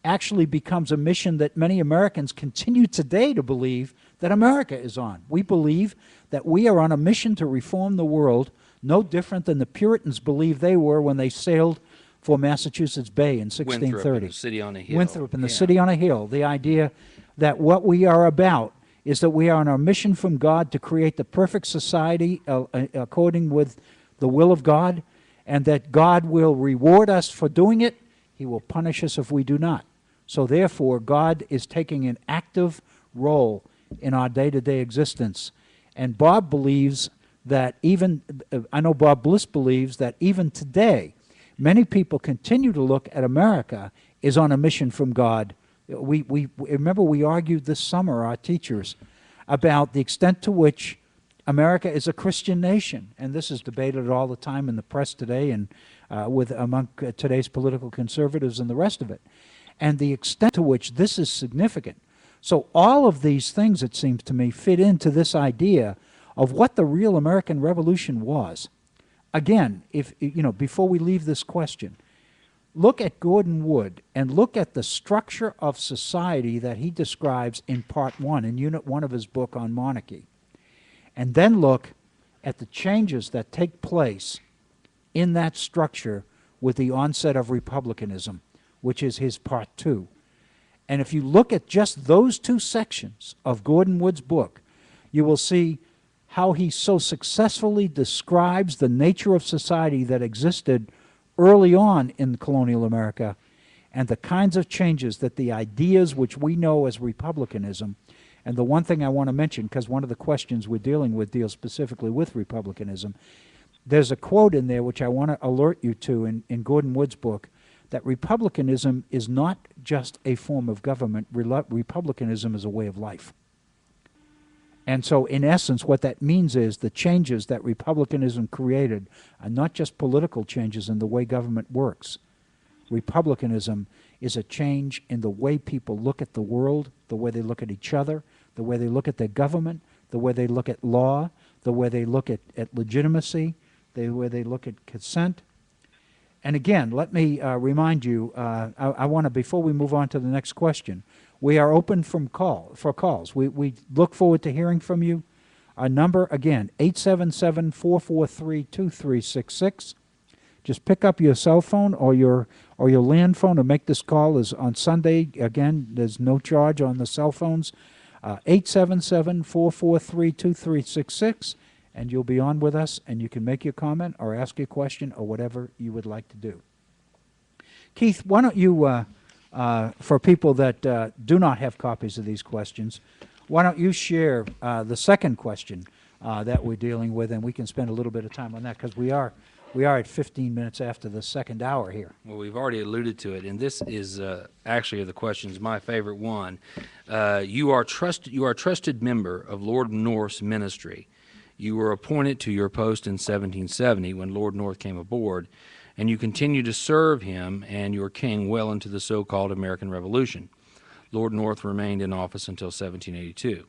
[SPEAKER 1] actually becomes a mission that many Americans continue today to believe that America is on. We believe that we are on a mission to reform the world, no different than the Puritans believed they were when they sailed for Massachusetts Bay in 1630.
[SPEAKER 2] Winthrop and the city on a hill.
[SPEAKER 1] Winthrop and the city on a hill. The idea that what we are about is that we are on our mission from God to create the perfect society according with the will of God, and that God will reward us for doing it. He will punish us if we do not. So therefore, God is taking an active role in our day-to-day existence. And Bob believes that I know Bob Bliss believes that even today, many people continue to look at America as on a mission from God. We remember we argued this summer, our teachers, about the extent to which America is a Christian nation, and this is debated all the time in the press today and among today's political conservatives and the rest of it, and the extent to which this is significant. So all of these things, it seems to me, fit into this idea of what the real American Revolution was. Again, before we leave this question, look at Gordon Wood and look at the structure of society that he describes in Part 1, in Unit 1 of his book on monarchy. And then look at the changes that take place in that structure with the onset of republicanism, which is his Part 2. And if you look at just those two sections of Gordon Wood's book, you will see how he so successfully describes the nature of society that existed early on in colonial America and the kinds of changes that the ideas which we know as republicanism. And the one thing I want to mention, because one of the questions we're dealing with deals specifically with republicanism, there's a quote in there which I want to alert you to in Gordon Wood's book, that republicanism is not just a form of government. Republicanism is a way of life. And so, in essence, what that means is the changes that republicanism created are not just political changes in the way government works. Republicanism is a change in the way people look at the world, the way they look at each other, the way they look at their government, the way they look at law, the way they look at legitimacy, the way they look at consent. And again, let me remind you, I want to, before we move on to the next question, we are open for calls. We look forward to hearing from you. Our number, again, 877-443-2366. Just pick up your cell phone or your land phone and make this call. Is on Sunday. Again, there's no charge on the cell phones. 877-443-2366, and you'll be on with us, and you can make your comment or ask your question or whatever you would like to do. Keith, why don't you, for people that do not have copies of these questions, why don't you share the second question that we're dealing with, and we can spend a little bit of time on that, because we are at 15 minutes after the second hour here.
[SPEAKER 2] Well, we've already alluded to it, and this is actually of the questions my favorite one. You are a trusted member of Lord North's ministry. You were appointed to your post in 1770 when Lord North came aboard, and you continue to serve him and your king well into the so-called American Revolution. Lord North remained in office until 1782.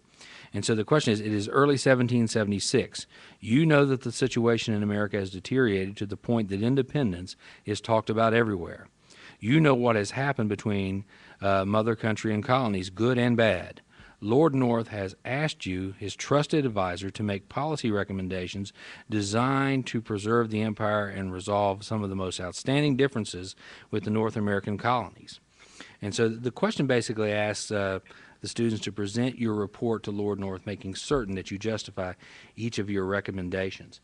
[SPEAKER 2] And so the question is, it is early 1776. You know that the situation in America has deteriorated to the point that independence is talked about everywhere. You know what has happened between mother country and colonies, good and bad. Lord North has asked you, his trusted advisor, to make policy recommendations designed to preserve the empire and resolve some of the most outstanding differences with the North American colonies. And so the question basically asks the students to present your report to Lord North, making certain that you justify each of your recommendations.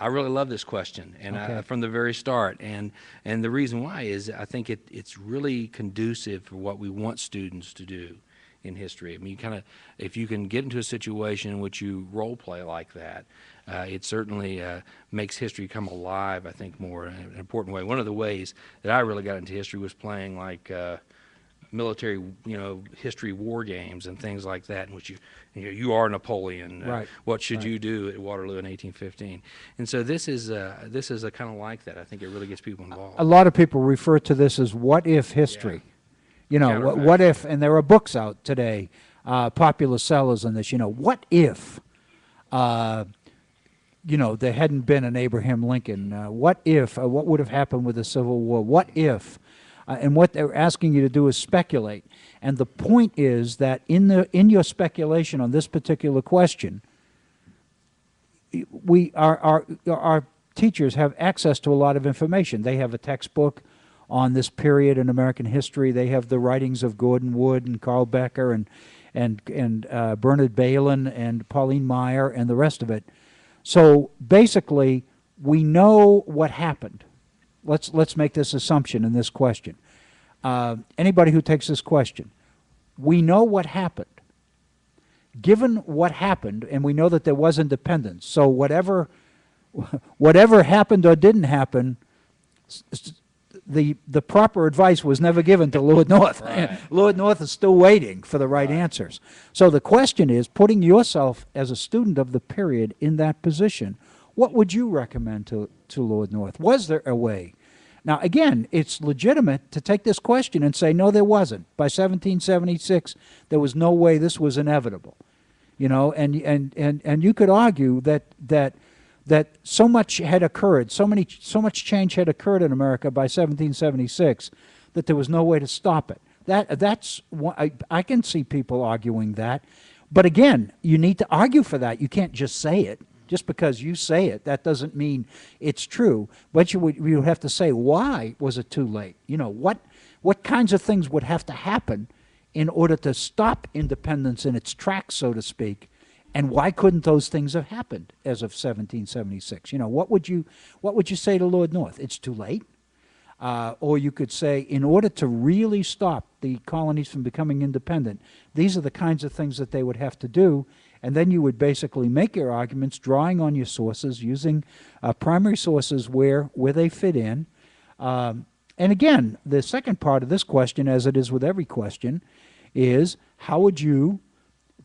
[SPEAKER 2] I really love this question, and
[SPEAKER 1] Okay.
[SPEAKER 2] from the very start. And the reason why is I think it's really conducive for what we want students to do in history. I mean, if you can get into a situation in which you role play like that, it certainly makes history come alive, I think, more in an important way. One of the ways that I really got into history was playing like military, history war games and things like that, in which you are Napoleon.
[SPEAKER 1] Right.
[SPEAKER 2] What should
[SPEAKER 1] Right.
[SPEAKER 2] you do at Waterloo in 1815? And so this is a kind of like that. I think it really gets people involved.
[SPEAKER 1] A lot of people refer to this as what if history. You know, what if, and there are books out today, popular sellers on this, what if, there hadn't been an Abraham Lincoln? What if, what would have happened with the Civil War? What if? And what they're asking you to do is speculate. And the point is that in your speculation on this particular question, our teachers have access to a lot of information. They have a textbook on this period in American history. They have the writings of Gordon Wood and Carl Becker and Bernard Bailyn and Pauline Meyer and the rest of it. So basically, we know what happened. Let's make this assumption in this question. Anybody who takes this question, we know what happened. Given what happened, and we know that there was independence, so whatever happened or didn't happen, the proper advice was never given to Lord North.
[SPEAKER 2] Right.
[SPEAKER 1] Lord North is still waiting for the right answers. So the question is, putting yourself as a student of the period in that position, what would you recommend to Lord North? Was there a way? Now, again, it's legitimate to take this question and say, no, there wasn't. By 1776, there was no way this was inevitable. And you could argue that so much had occurred, so much change had occurred in America by 1776 that there was no way to stop it. That's I can see people arguing that, but again, you need to argue for that. You can't just say it. Just because you say it, that doesn't mean it's true. But you would have to say, why was it too late? What kinds of things would have to happen in order to stop independence in its tracks, so to speak? And why couldn't those things have happened as of 1776? What would you say to Lord North? It's too late. Or you could say, in order to really stop the colonies from becoming independent, these are the kinds of things that they would have to do. And then you would basically make your arguments drawing on your sources, using primary sources where they fit in. And again, the second part of this question, as it is with every question, is how would you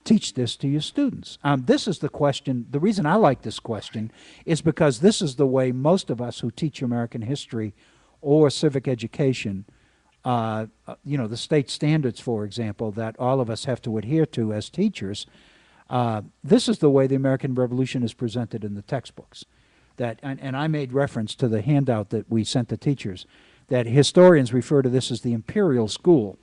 [SPEAKER 1] teach this to your students? This is the question. The reason I like this question is because this is the way most of us who teach American history or civic education, the state standards, for example, that all of us have to adhere to as teachers, this is the way the American Revolution is presented in the textbooks. And I made reference to the handout that we sent to teachers, that historians refer to this as the imperial school.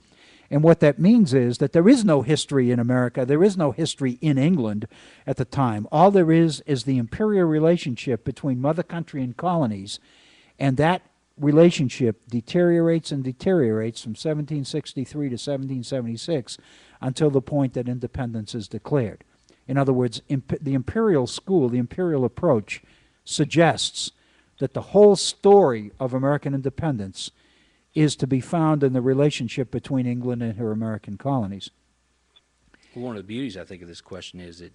[SPEAKER 1] And what that means is that there is no history in America, there is no history in England at the time. All there is the imperial relationship between mother country and colonies, and that relationship deteriorates and deteriorates from 1763 to 1776 until the point that independence is declared. In other words, the imperial school, the imperial approach, suggests that the whole story of American independence is to be found in the relationship between England and her American colonies.
[SPEAKER 2] Well, one of the beauties, I think, of this question is that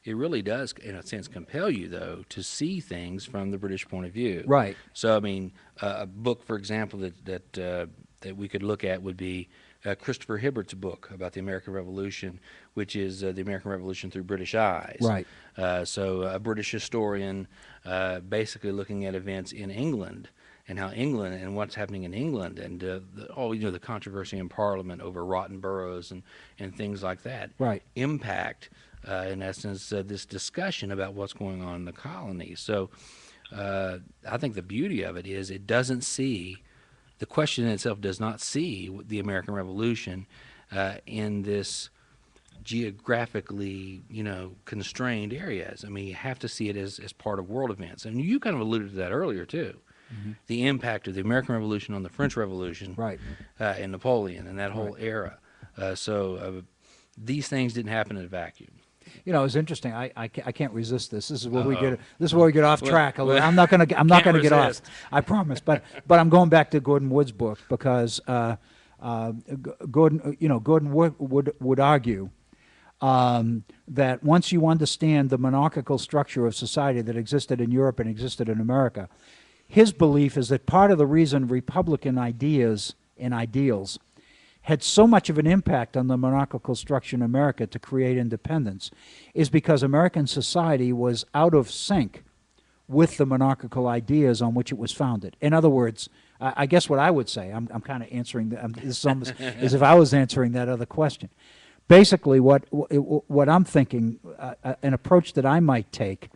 [SPEAKER 2] it really does, in a sense, compel you, though, to see things from the British point of view.
[SPEAKER 1] Right.
[SPEAKER 2] So, I mean, a book, for example, that we could look at would be Christopher Hibbert's book about the American Revolution, which is the American Revolution through British eyes.
[SPEAKER 1] Right.
[SPEAKER 2] So a British historian basically looking at events in England and how England and what's happening in England and the controversy in Parliament over rotten boroughs and things like that
[SPEAKER 1] Right.
[SPEAKER 2] impact, in essence, this discussion about what's going on in the colonies. So I think the beauty of it is it doesn't see, the question in itself does not see the American Revolution in this geographically, constrained areas. I mean, you have to see it as part of world events. And you kind of alluded to that earlier, too. the impact of the American Revolution on the French Revolution,
[SPEAKER 1] Right.
[SPEAKER 2] And Napoleon and that whole era. These things didn't happen in a vacuum.
[SPEAKER 1] You know, it's interesting. I can't resist this. This is where we
[SPEAKER 2] Uh-oh.
[SPEAKER 1] get. This is where we get off track. I'm not going to. I'm not
[SPEAKER 2] Can't
[SPEAKER 1] going to get off.
[SPEAKER 2] resist.
[SPEAKER 1] I promise. But I'm going back to Gordon Wood's book because Gordon would argue that once you understand the monarchical structure of society that existed in Europe and existed in America, his belief is that part of the reason Republican ideas and ideals had so much of an impact on the monarchical structure in America to create independence is because American society was out of sync with the monarchical ideas on which it was founded. In other words, I guess what I would say, I'm kind of answering, this almost as if I was answering that other question. Basically, what I'm thinking, an approach that I might take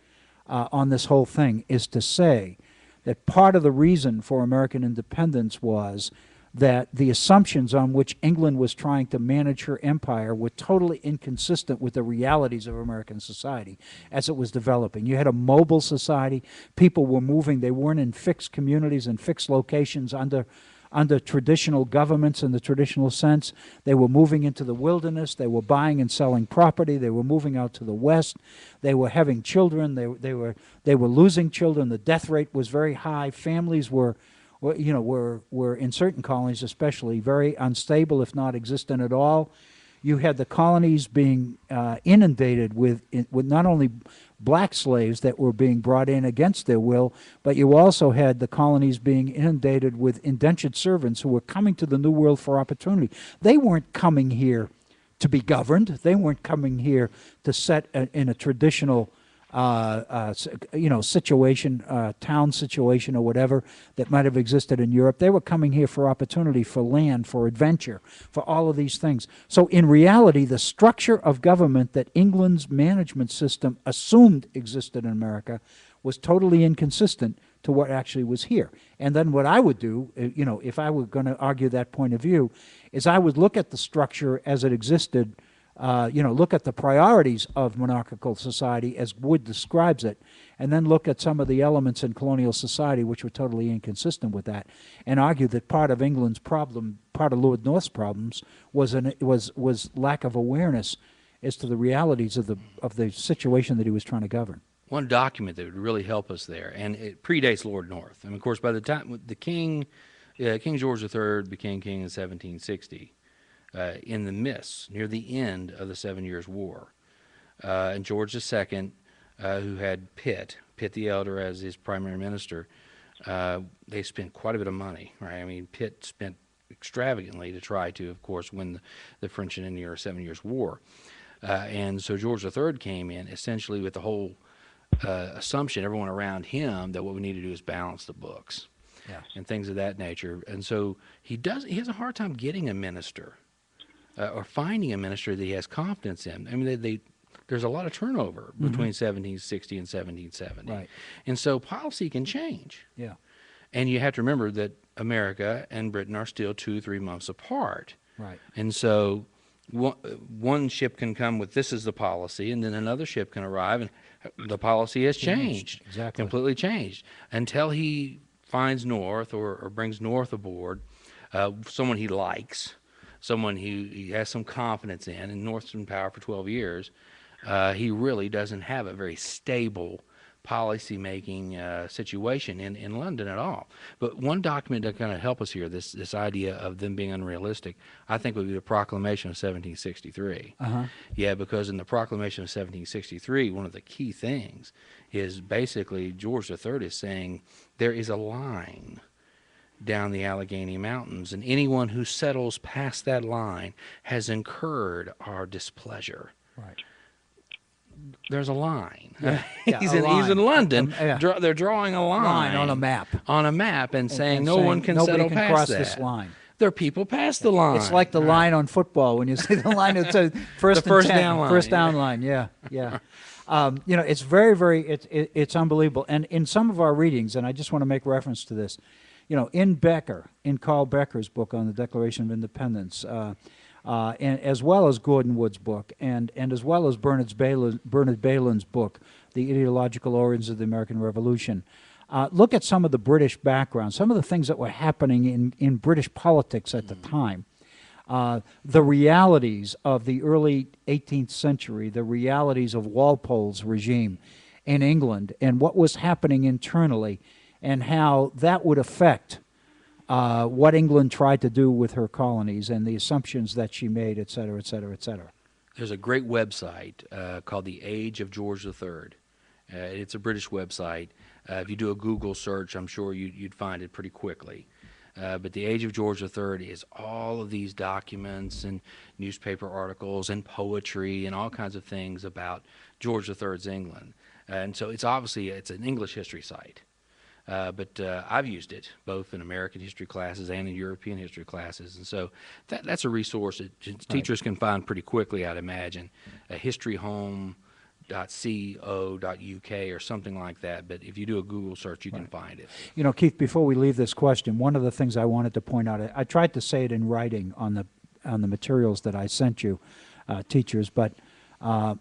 [SPEAKER 1] on this whole thing is to say that part of the reason for American independence was that the assumptions on which England was trying to manage her empire were totally inconsistent with the realities of American society as it was developing. You had a mobile society. People were moving. They weren't in fixed communities and fixed locations under traditional governments in the traditional sense. They were moving into the wilderness. They were buying and selling property. They were moving out to the west. They were having children. They were losing children. The death rate was very high. Families were in certain colonies especially very unstable, if not existent at all. You had the colonies being inundated with not only black slaves that were being brought in against their will, but you also had the colonies being inundated with indentured servants who were coming to the New World for opportunity. They weren't coming here to be governed. They weren't coming here to set in a traditional situation, town situation or whatever that might have existed in Europe. They were coming here for opportunity, for land, for adventure, for all of these things. So in reality, the structure of government that England's management system assumed existed in America was totally inconsistent to what actually was here. And then what I would do, if I were going to argue that point of view, is I would look at the structure as it existed, look at the priorities of monarchical society as Wood describes it, and then look at some of the elements in colonial society which were totally inconsistent with that, and argue that part of England's problem, part of Lord North's problems, was lack of awareness as to the realities of the situation that he was trying to govern.
[SPEAKER 2] One document that would really help us there, and it predates Lord North. I mean, of course, by the time the King George III became king in 1760, in the midst, near the end of the 7 Years' War. And George II, who had Pitt the Elder as his primary minister, they spent quite a bit of money, right? I mean, Pitt spent extravagantly to try to, of course, win the French and Indian 7 Years' War. And so George III came in essentially with the whole assumption, everyone around him, that what we need to do is balance the books.
[SPEAKER 1] Yes.
[SPEAKER 2] And things of that nature. And so he has a hard time getting a minister. Or finding a minister that he has confidence in. I mean, there's a lot of turnover between 1760 and 1770.
[SPEAKER 1] Right.
[SPEAKER 2] And so policy can change.
[SPEAKER 1] Yeah.
[SPEAKER 2] And you have to remember that America and Britain are still 2-3 months apart.
[SPEAKER 1] Right.
[SPEAKER 2] And so one ship can come with this is the policy, and then another ship can arrive, and the policy has changed.
[SPEAKER 1] Exactly.
[SPEAKER 2] Completely changed. Until he finds North or brings North aboard, someone he likes, someone he has some confidence in, and North's been in power for 12 years, he really doesn't have a very stable policy-making situation in London at all. But one document that kind of help us here, this idea of them being unrealistic, I think would be the Proclamation of 1763. Yeah, because in the Proclamation of 1763, one of the key things is basically George III is saying there is a line down the Allegheny Mountains, and anyone who settles past that line has incurred our displeasure.
[SPEAKER 1] Right.
[SPEAKER 2] There's a line.
[SPEAKER 1] Yeah,
[SPEAKER 2] he's in London.
[SPEAKER 1] Yeah.
[SPEAKER 2] They're drawing a line
[SPEAKER 1] on a map.
[SPEAKER 2] On a map and saying
[SPEAKER 1] and
[SPEAKER 2] no
[SPEAKER 1] saying
[SPEAKER 2] one can
[SPEAKER 1] nobody
[SPEAKER 2] settle
[SPEAKER 1] can
[SPEAKER 2] past
[SPEAKER 1] cross
[SPEAKER 2] that.
[SPEAKER 1] this line.
[SPEAKER 2] There are people past the line.
[SPEAKER 1] It's like the line on football when you see the line that says first
[SPEAKER 2] down line.
[SPEAKER 1] First down line. Yeah. It's very, very. It's unbelievable. And in some of our readings, and I just want to make reference to this, in Carl Becker's book on the Declaration of Independence, and as well as Gordon Wood's book, and as well as Bernard Balin's book, The Ideological Origins of the American Revolution, look at some of the British background, some of the things that were happening in British politics at the time. The realities of the early 18th century, the realities of Walpole's regime in England, and what was happening internally, and how that would affect what England tried to do with her colonies and the assumptions that she made, et cetera, et cetera, et cetera.
[SPEAKER 2] There's a great website called The Age of George III. It's a British website. If you do a Google search, I'm sure you'd find it pretty quickly. But The Age of George III is all of these documents and newspaper articles and poetry and all kinds of things about George III's England. And so it's an English history site. But I've used it both in American history classes and in European history classes. And so that's a resource that teachers can find pretty quickly, I'd imagine. historyhome.co.uk or something like that. But if you do a Google search, you can find it.
[SPEAKER 1] You know, Keith, before we leave this question, one of the things I wanted to point out, I tried to say it in writing on the materials that I sent you, teachers, but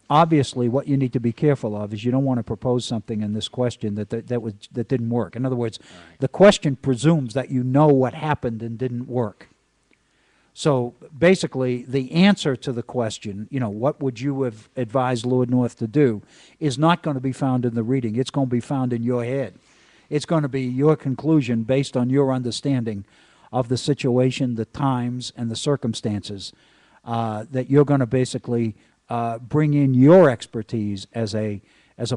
[SPEAKER 1] obviously what you need to be careful of is you don't want to propose something in this question that didn't work. In other words, the question presumes that you know what happened and didn't work. So basically, the answer to the question, you know, what would you have advised Lord North to do, is not going to be found in the reading. It's going to be found in your head. It's going to be your conclusion based on your understanding of the situation, the times, and the circumstances that you're going to basically bring in your expertise as a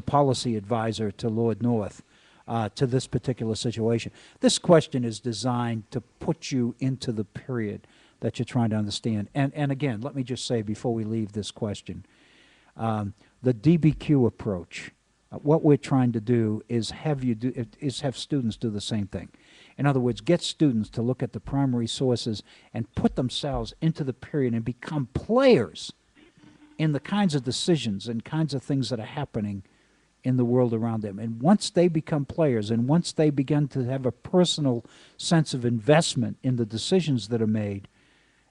[SPEAKER 1] policy advisor to Lord North to this particular situation. This question is designed to put you into the period that you're trying to understand. And again, let me just say before we leave this question, the DBQ approach, what we're trying to do is have students do the same thing. In other words, get students to look at the primary sources and put themselves into the period and become players in the kinds of decisions and kinds of things that are happening in the world around them. And once they become players and once they begin to have a personal sense of investment in the decisions that are made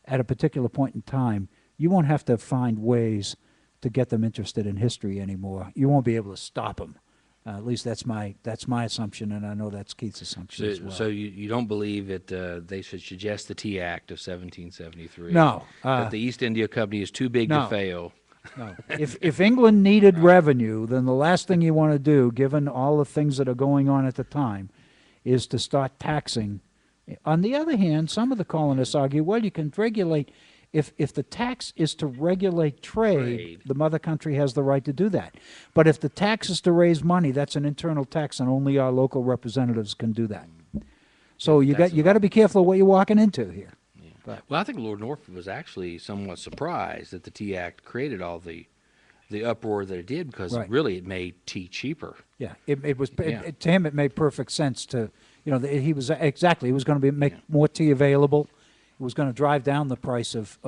[SPEAKER 1] at a particular point in time, you won't have to find ways to get them interested in history anymore. You won't be able to stop them. At least that's my assumption, and I know that's Keith's assumption as well.
[SPEAKER 2] So you don't believe that they should suggest the Tea Act of 1773?
[SPEAKER 1] No.
[SPEAKER 2] That the East India Company is too big to fail?
[SPEAKER 1] No. If England needed revenue, then the last thing you want to do, given all the things that are going on at the time, is to start taxing. On the other hand, some of the colonists argue, well, you can regulate. If the tax is to regulate trade, the mother country has the right to do that. But if the tax is to raise money, that's an internal tax, and only our local representatives can do that. So you got to be careful of what you're walking into here.
[SPEAKER 2] Yeah. Well, I think Lord North was actually somewhat surprised that the Tea Act created all the uproar that it did, because really it made tea cheaper.
[SPEAKER 1] Yeah, it was to him it made perfect sense to, you know, he was going to make more tea available. It was going to drive down the price of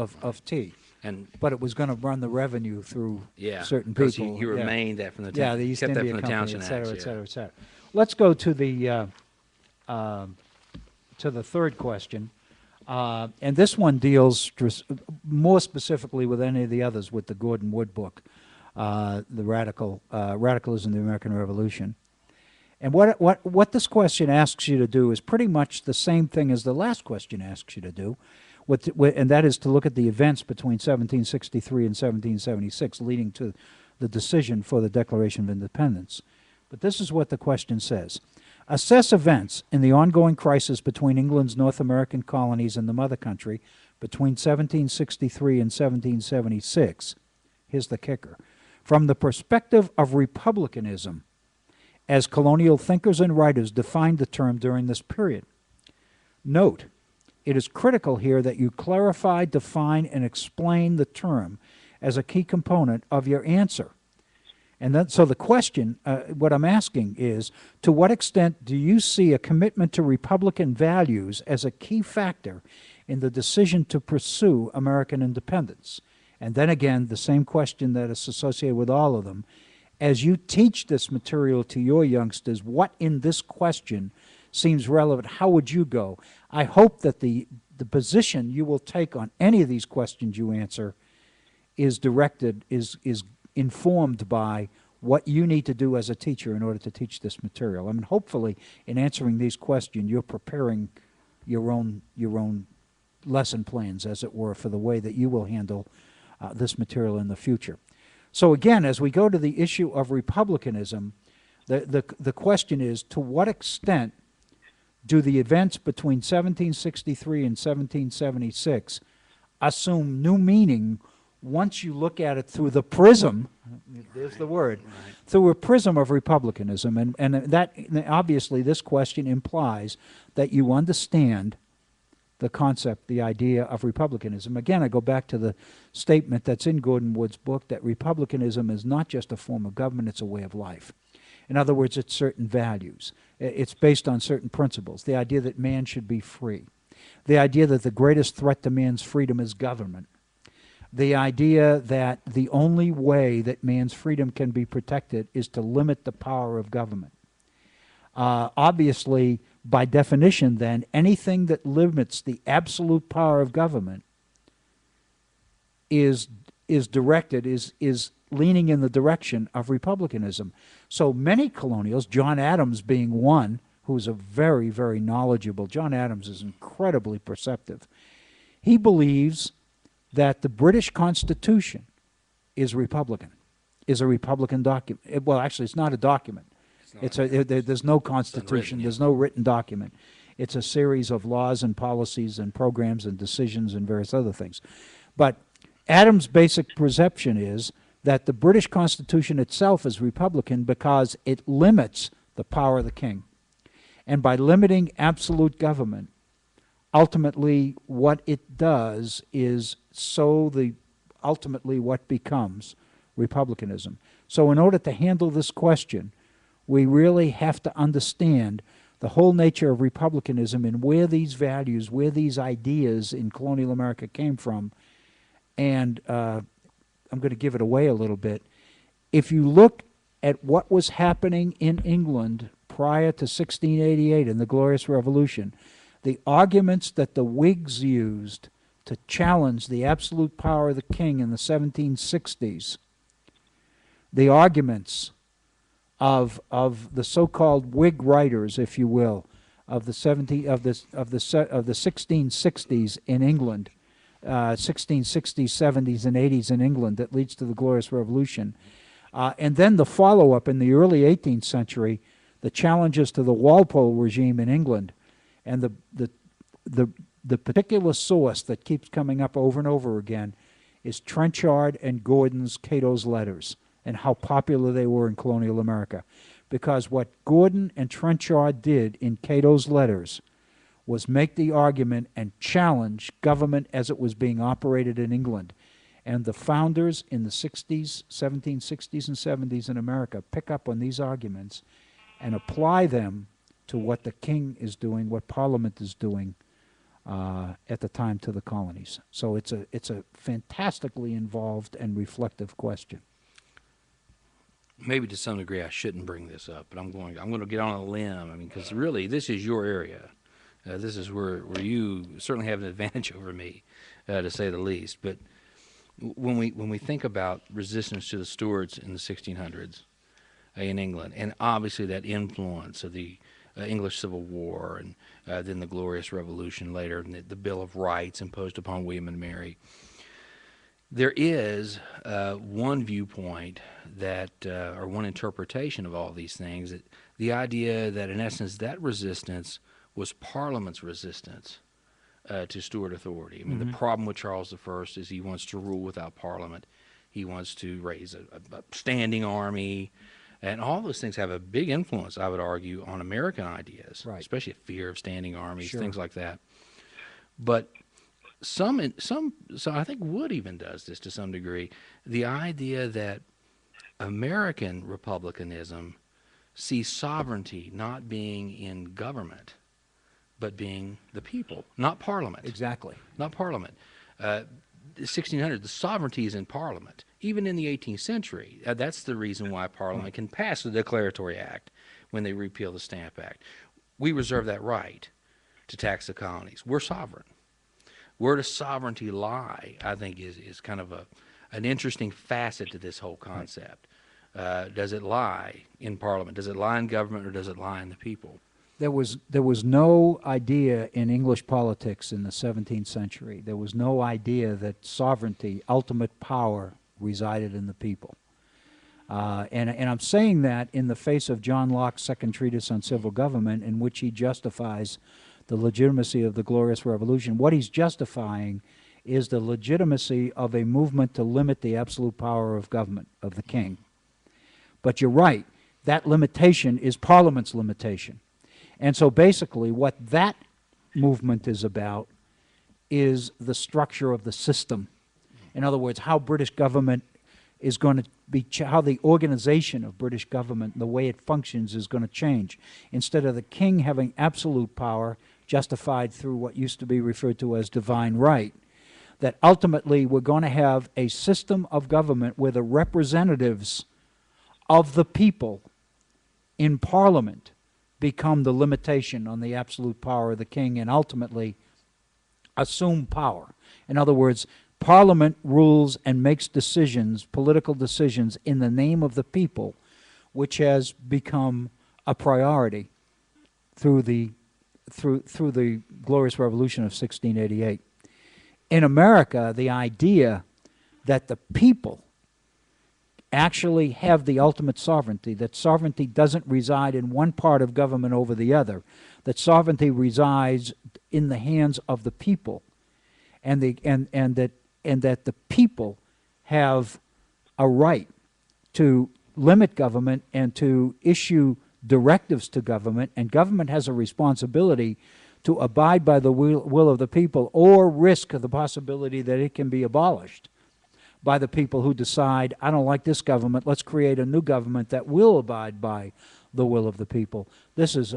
[SPEAKER 1] tea, but it was going to run the revenue through certain people.
[SPEAKER 2] He remained that from the
[SPEAKER 1] the East
[SPEAKER 2] kept
[SPEAKER 1] India
[SPEAKER 2] that from the
[SPEAKER 1] Company,
[SPEAKER 2] Townshend
[SPEAKER 1] et cetera,
[SPEAKER 2] Acts,
[SPEAKER 1] et cetera, et cetera. Let's go to the third question, and this one deals more specifically with any of the others, with the Gordon Wood book, the Radicalism, the American Revolution. And what this question asks you to do is pretty much the same thing as the last question asks you to do, and that is to look at the events between 1763 and 1776 leading to the decision for the Declaration of Independence. But this is what the question says. Assess events in the ongoing crisis between England's North American colonies and the mother country between 1763 and 1776. Here's the kicker. From the perspective of republicanism, as colonial thinkers and writers defined the term during this period. Note, it is critical here that you clarify, define, and explain the term as a key component of your answer. And so the question, what I'm asking is, to what extent do you see a commitment to Republican values as a key factor in the decision to pursue American independence? And then again, the same question that is associated with all of them. As you teach this material to your youngsters, what in this question seems relevant? How would you go? I hope that the position you will take on any of these questions you answer is informed by what you need to do as a teacher in order to teach this material. I mean, hopefully, in answering these questions, you're preparing your own lesson plans, as it were, for the way that you will handle this material in the future. So again, as we go to the issue of republicanism, the question is, to what extent do the events between 1763 and 1776 assume new meaning once you look at it through the prism, there's the word, through a prism of republicanism? And that, obviously, this question implies that you understand the concept, the idea of republicanism. Again, I go back to the statement that's in Gordon Wood's book, that republicanism is not just a form of government, it's a way of life. In other words, it's certain values. It's based on certain principles. The idea that man should be free. The idea that the greatest threat to man's freedom is government. The idea that the only way that man's freedom can be protected is to limit the power of government. Obviously, by definition, then, anything that limits the absolute power of government is leaning in the direction of republicanism. So many colonials, John Adams being one, who's a very, very knowledgeable, John Adams is incredibly perceptive. He believes that the British Constitution is Republican, is a Republican document. Well, actually, it's not a document. There's no constitution. There's no written document. It's a series of laws and policies and programs and decisions and various other things. But Adams' basic perception is that the British Constitution itself is Republican because it limits the power of the king. And by limiting absolute government, ultimately what it does is ultimately what becomes republicanism. So in order to handle this question, we really have to understand the whole nature of republicanism and where these values, where these ideas in colonial America came from. And I'm going to give it away a little bit. If you look at what was happening in England prior to 1688 and the Glorious Revolution, the arguments that the Whigs used to challenge the absolute power of the king in the 1760s, the arguments of the so-called Whig writers, if you will, of the 1660s in England, 1660s, 70s, and 80s in England, that leads to the Glorious Revolution, and then the follow-up in the early 18th century, the challenges to the Walpole regime in England, and the particular source that keeps coming up over and over again is Trenchard and Gordon's Cato's Letters, and how popular they were in colonial America. Because what Gordon and Trenchard did in Cato's Letters was make the argument and challenge government as it was being operated in England. And the founders in the 60s, 1760s and 70s in America pick up on these arguments and apply them to what the king is doing, what Parliament is doing at the time to the colonies. So it's a fantastically involved and reflective question.
[SPEAKER 2] Maybe to some degree I shouldn't bring this up, but I'm going to get on a limb. I mean, because really this is your area. This is where you certainly have an advantage over me, to say the least. But when we think about resistance to the Stuarts in the 1600s in England, and obviously that influence of the English Civil War and then the Glorious Revolution later, and the Bill of Rights imposed upon William and Mary, there is one viewpoint that, or one interpretation of all these things, that the idea that in essence that resistance was Parliament's resistance to Stuart authority. I mean, the problem with Charles I is he wants to rule without Parliament. He wants to raise a standing army, and all those things have a big influence, I would argue, on American ideas, right, especially fear of standing armies, things like that. But so I think Wood even does this to some degree, the idea that American republicanism sees sovereignty not being in government, but being the people, not Parliament.
[SPEAKER 1] Exactly.
[SPEAKER 2] Not Parliament. 1600, the sovereignty is in Parliament. Even in the 18th century, that's the reason why Parliament can pass the Declaratory Act when they repeal the Stamp Act. We reserve that right to tax the colonies. We're sovereign. Where does sovereignty lie, I think, is kind of an interesting facet to this whole concept. Does it lie in Parliament? Does it lie in government, or does it lie in the people?
[SPEAKER 1] There was no idea in English politics in the 17th century. There was no idea that sovereignty, ultimate power, resided in the people. And I'm saying that in the face of John Locke's second treatise on civil government, in which he justifies the legitimacy of the Glorious Revolution. What he's justifying is the legitimacy of a movement to limit the absolute power of government, of the king. But you're right, that limitation is Parliament's limitation. And so basically what that movement is about is the structure of the system. In other words, how British government is going to be, how the organization of British government, the way it functions, is going to change. Instead of the king having absolute power, justified through what used to be referred to as divine right, that ultimately we're going to have a system of government where the representatives of the people in Parliament become the limitation on the absolute power of the king and ultimately assume power. In other words, Parliament rules and makes decisions, political decisions, in the name of the people, which has become a priority through the Glorious Revolution of 1688. In America, the idea that the people actually have the ultimate sovereignty, that sovereignty doesn't reside in one part of government over the other, that sovereignty resides in the hands of the people, and that the people have a right to limit government and to issue directives to government, and government has a responsibility to abide by the will of the people or risk the possibility that it can be abolished by the people who decide, I don't like this government, let's create a new government that will abide by the will of the people. This is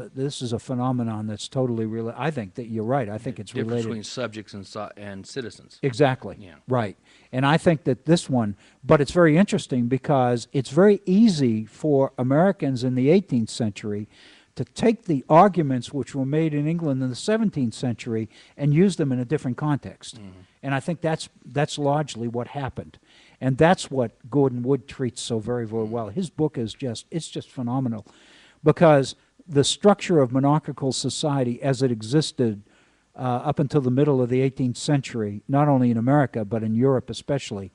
[SPEAKER 1] a phenomenon that's totally real. I think that you're right. I think it's
[SPEAKER 2] Difference
[SPEAKER 1] related
[SPEAKER 2] between subjects and citizens.
[SPEAKER 1] Exactly.
[SPEAKER 2] Yeah.
[SPEAKER 1] Right. And I think that this one, but it's very interesting because it's very easy for Americans in the 18th century to take the arguments which were made in England in the 17th century and use them in a different context. Mm-hmm. And I think that's largely what happened. And that's what Gordon Wood treats so very, very well. His book is just phenomenal because the structure of monarchical society as it existed up until the middle of the 18th century, not only in America but in Europe especially,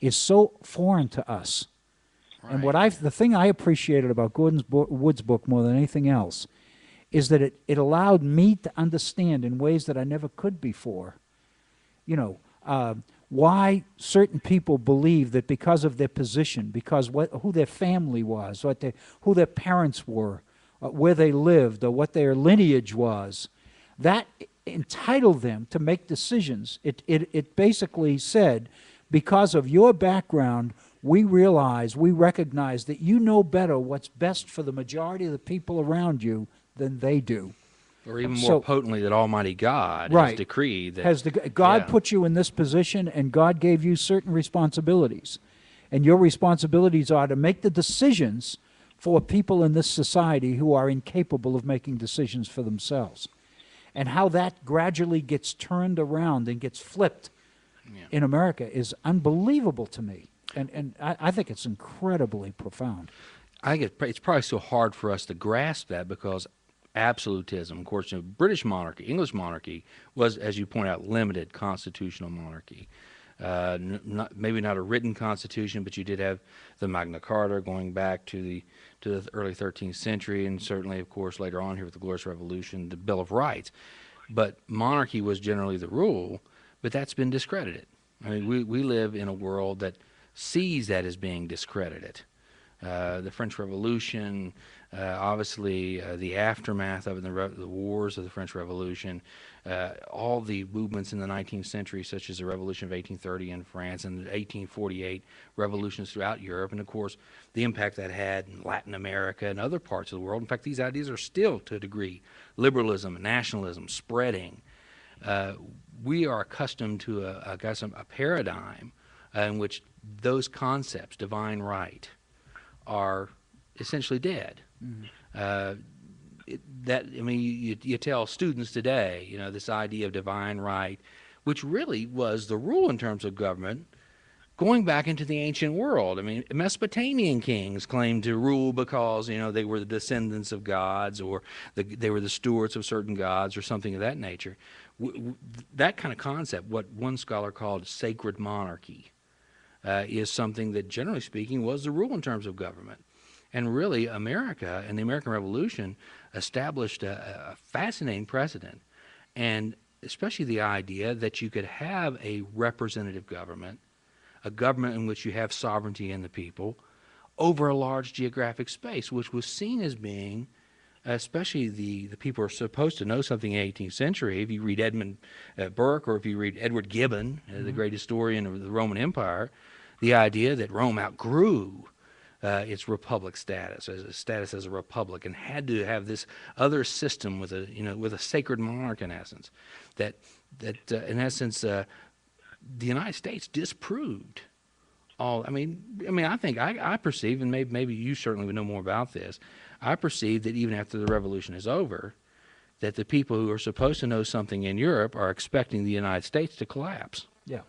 [SPEAKER 1] is so foreign to us. Right. And the thing I appreciated about Wood's book more than anything else is that it allowed me to understand in ways that I never could before, why certain people believe that because of their position, because who their family was, who their parents were, where they lived, or what their lineage was, that entitled them to make decisions. It basically said, because of your background, we recognize that you know better what's best for the majority of the people around you than they do.
[SPEAKER 2] Or even more potently, that Almighty God has decreed that
[SPEAKER 1] God put you in this position, and God gave you certain responsibilities. And your responsibilities are to make the decisions for people in this society who are incapable of making decisions for themselves. And how that gradually gets turned around and gets flipped in America is unbelievable to me. And I think it's incredibly profound.
[SPEAKER 2] I think it's probably so hard for us to grasp that because absolutism, of course, British monarchy, English monarchy was, as you point out, limited constitutional monarchy. Maybe not a written constitution, but you did have the Magna Carta going back to the early 13th century, and certainly, of course, later on here with the Glorious Revolution, the Bill of Rights. But monarchy was generally the rule, but that's been discredited. I mean, we live in a world that sees that as being discredited. The French Revolution, obviously the aftermath of the wars of the French Revolution, all the movements in the 19th century, such as the Revolution of 1830 in France and the 1848 revolutions throughout Europe, and of course the impact that had in Latin America and other parts of the world. In fact, these ideas are still, to a degree, liberalism and nationalism spreading. We are accustomed to a paradigm in which those concepts, divine right, are essentially dead. Mm-hmm. You tell students today, this idea of divine right, which really was the rule in terms of government going back into the ancient world. I mean, Mesopotamian kings claimed to rule because, they were the descendants of gods, or they were the stewards of certain gods, or something of that nature. That kind of concept, what one scholar called sacred monarchy, is something that, generally speaking, was the rule in terms of government. And really, America and the American Revolution established a fascinating precedent, and especially the idea that you could have a representative government, a government in which you have sovereignty in the people over a large geographic space, which was seen as being, especially the people who are supposed to know something in the 18th century. If you read Edmund Burke, or if you read Edward Gibbon, the great historian of the Roman Empire, the idea that Rome outgrew its republic status, as a republic, and had to have this other system with a sacred monarch, in essence, that in essence the United States disproved all. I think I perceive, and maybe you certainly would know more about this. I perceive that even after the revolution is over, that the people who are supposed to know something in Europe are expecting the United States to collapse.
[SPEAKER 1] Yeah.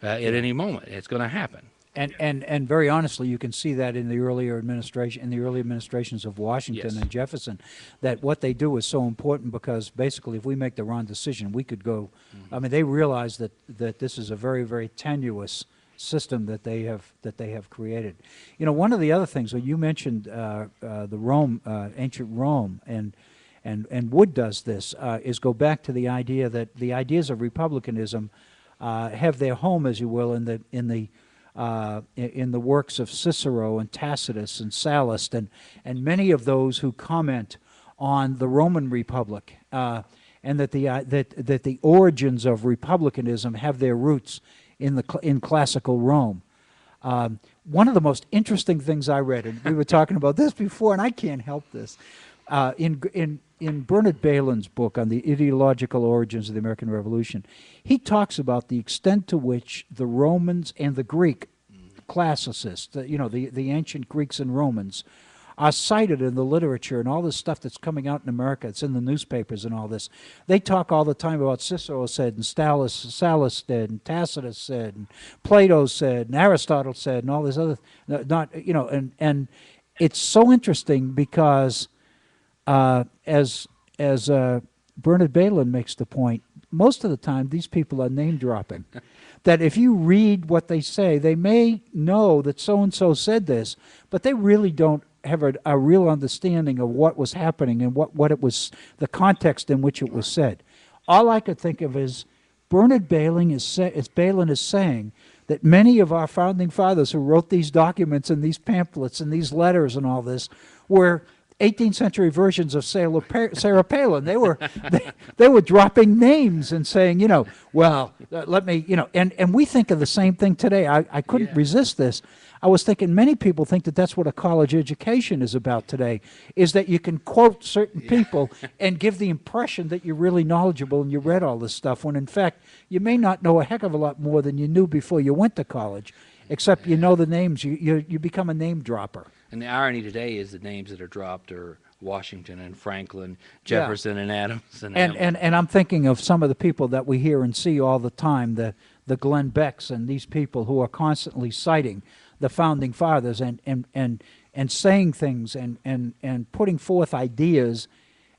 [SPEAKER 2] At any moment. It's going to happen.
[SPEAKER 1] And very honestly, you can see that in the early administrations of Washington
[SPEAKER 2] Yes.
[SPEAKER 1] and Jefferson, that what they do is so important, because basically, if we make the wrong decision, we could go. I mean, they realize that this is a very, very tenuous system that they have created. One of the other things, well, you mentioned the ancient Rome, and Wood does this, is go back to the idea that the ideas of republicanism have their home, as you will, in the works of Cicero and Tacitus and Sallust, and many of those who comment on the Roman Republic, and that the origins of republicanism have their roots in classical Rome. One of the most interesting things I read, and we were talking about this before, and I can't help this, in Bernard Bailyn's book on the ideological origins of the American Revolution, he talks about the extent to which the Romans and the Greek classicists, the ancient Greeks and Romans, are cited in the literature and all this stuff that's coming out in America. It's in the newspapers and all this. They talk all the time about Cicero said, and Sallust said, and Tacitus said, and Plato said, and Aristotle said, and all this other, and it's so interesting because, as Bernard Bailyn makes the point, most of the time these people are name dropping. That if you read what they say, they may know that so-and-so said this, but they really don't have a real understanding of what was happening and what it was, the context in which it was said. All I could think of is Bernard Bailyn is saying that many of our founding fathers who wrote these documents and these pamphlets and these letters and all this were 18th century versions of Sarah Palin. They were dropping names and saying, let me, and we think of the same thing today. I couldn't resist this. I was thinking many people think that that's what a college education is about today, is that you can quote certain people and give the impression that you're really knowledgeable and you read all this stuff, when in fact you may not know a heck of a lot more than you knew before you went to college, except you know the names. You become a name dropper.
[SPEAKER 2] And the irony today is the names that are dropped are Washington and Franklin, Jefferson and Adams.
[SPEAKER 1] And I'm thinking of some of the people that we hear and see all the time, the Glenn Becks and these people who are constantly citing the founding fathers and saying things and putting forth ideas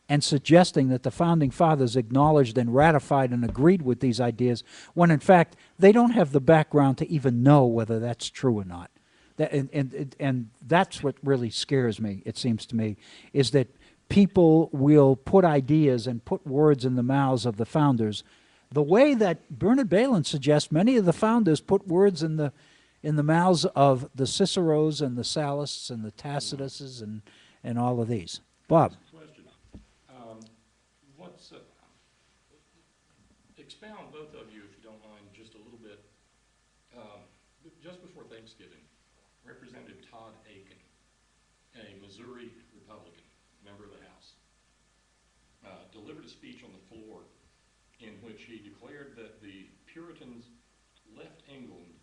[SPEAKER 1] and suggesting that the founding fathers acknowledged and ratified and agreed with these ideas, when in fact they don't have the background to even know whether that's true or not. And that's what really scares me, it seems to me, is that people will put ideas and put words in the mouths of the founders the way that Bernard Bailyn suggests many of the founders put words in the mouths of the Ciceros and the Sallusts and the Tacituses and all of these. Bob.
[SPEAKER 3] Question. Expound, both of you, if you don't mind, just a little bit. Just before Thanksgiving, Representative Todd Aiken, a Missouri Republican, member of the House, delivered a speech on the floor in which he declared that the Puritans left England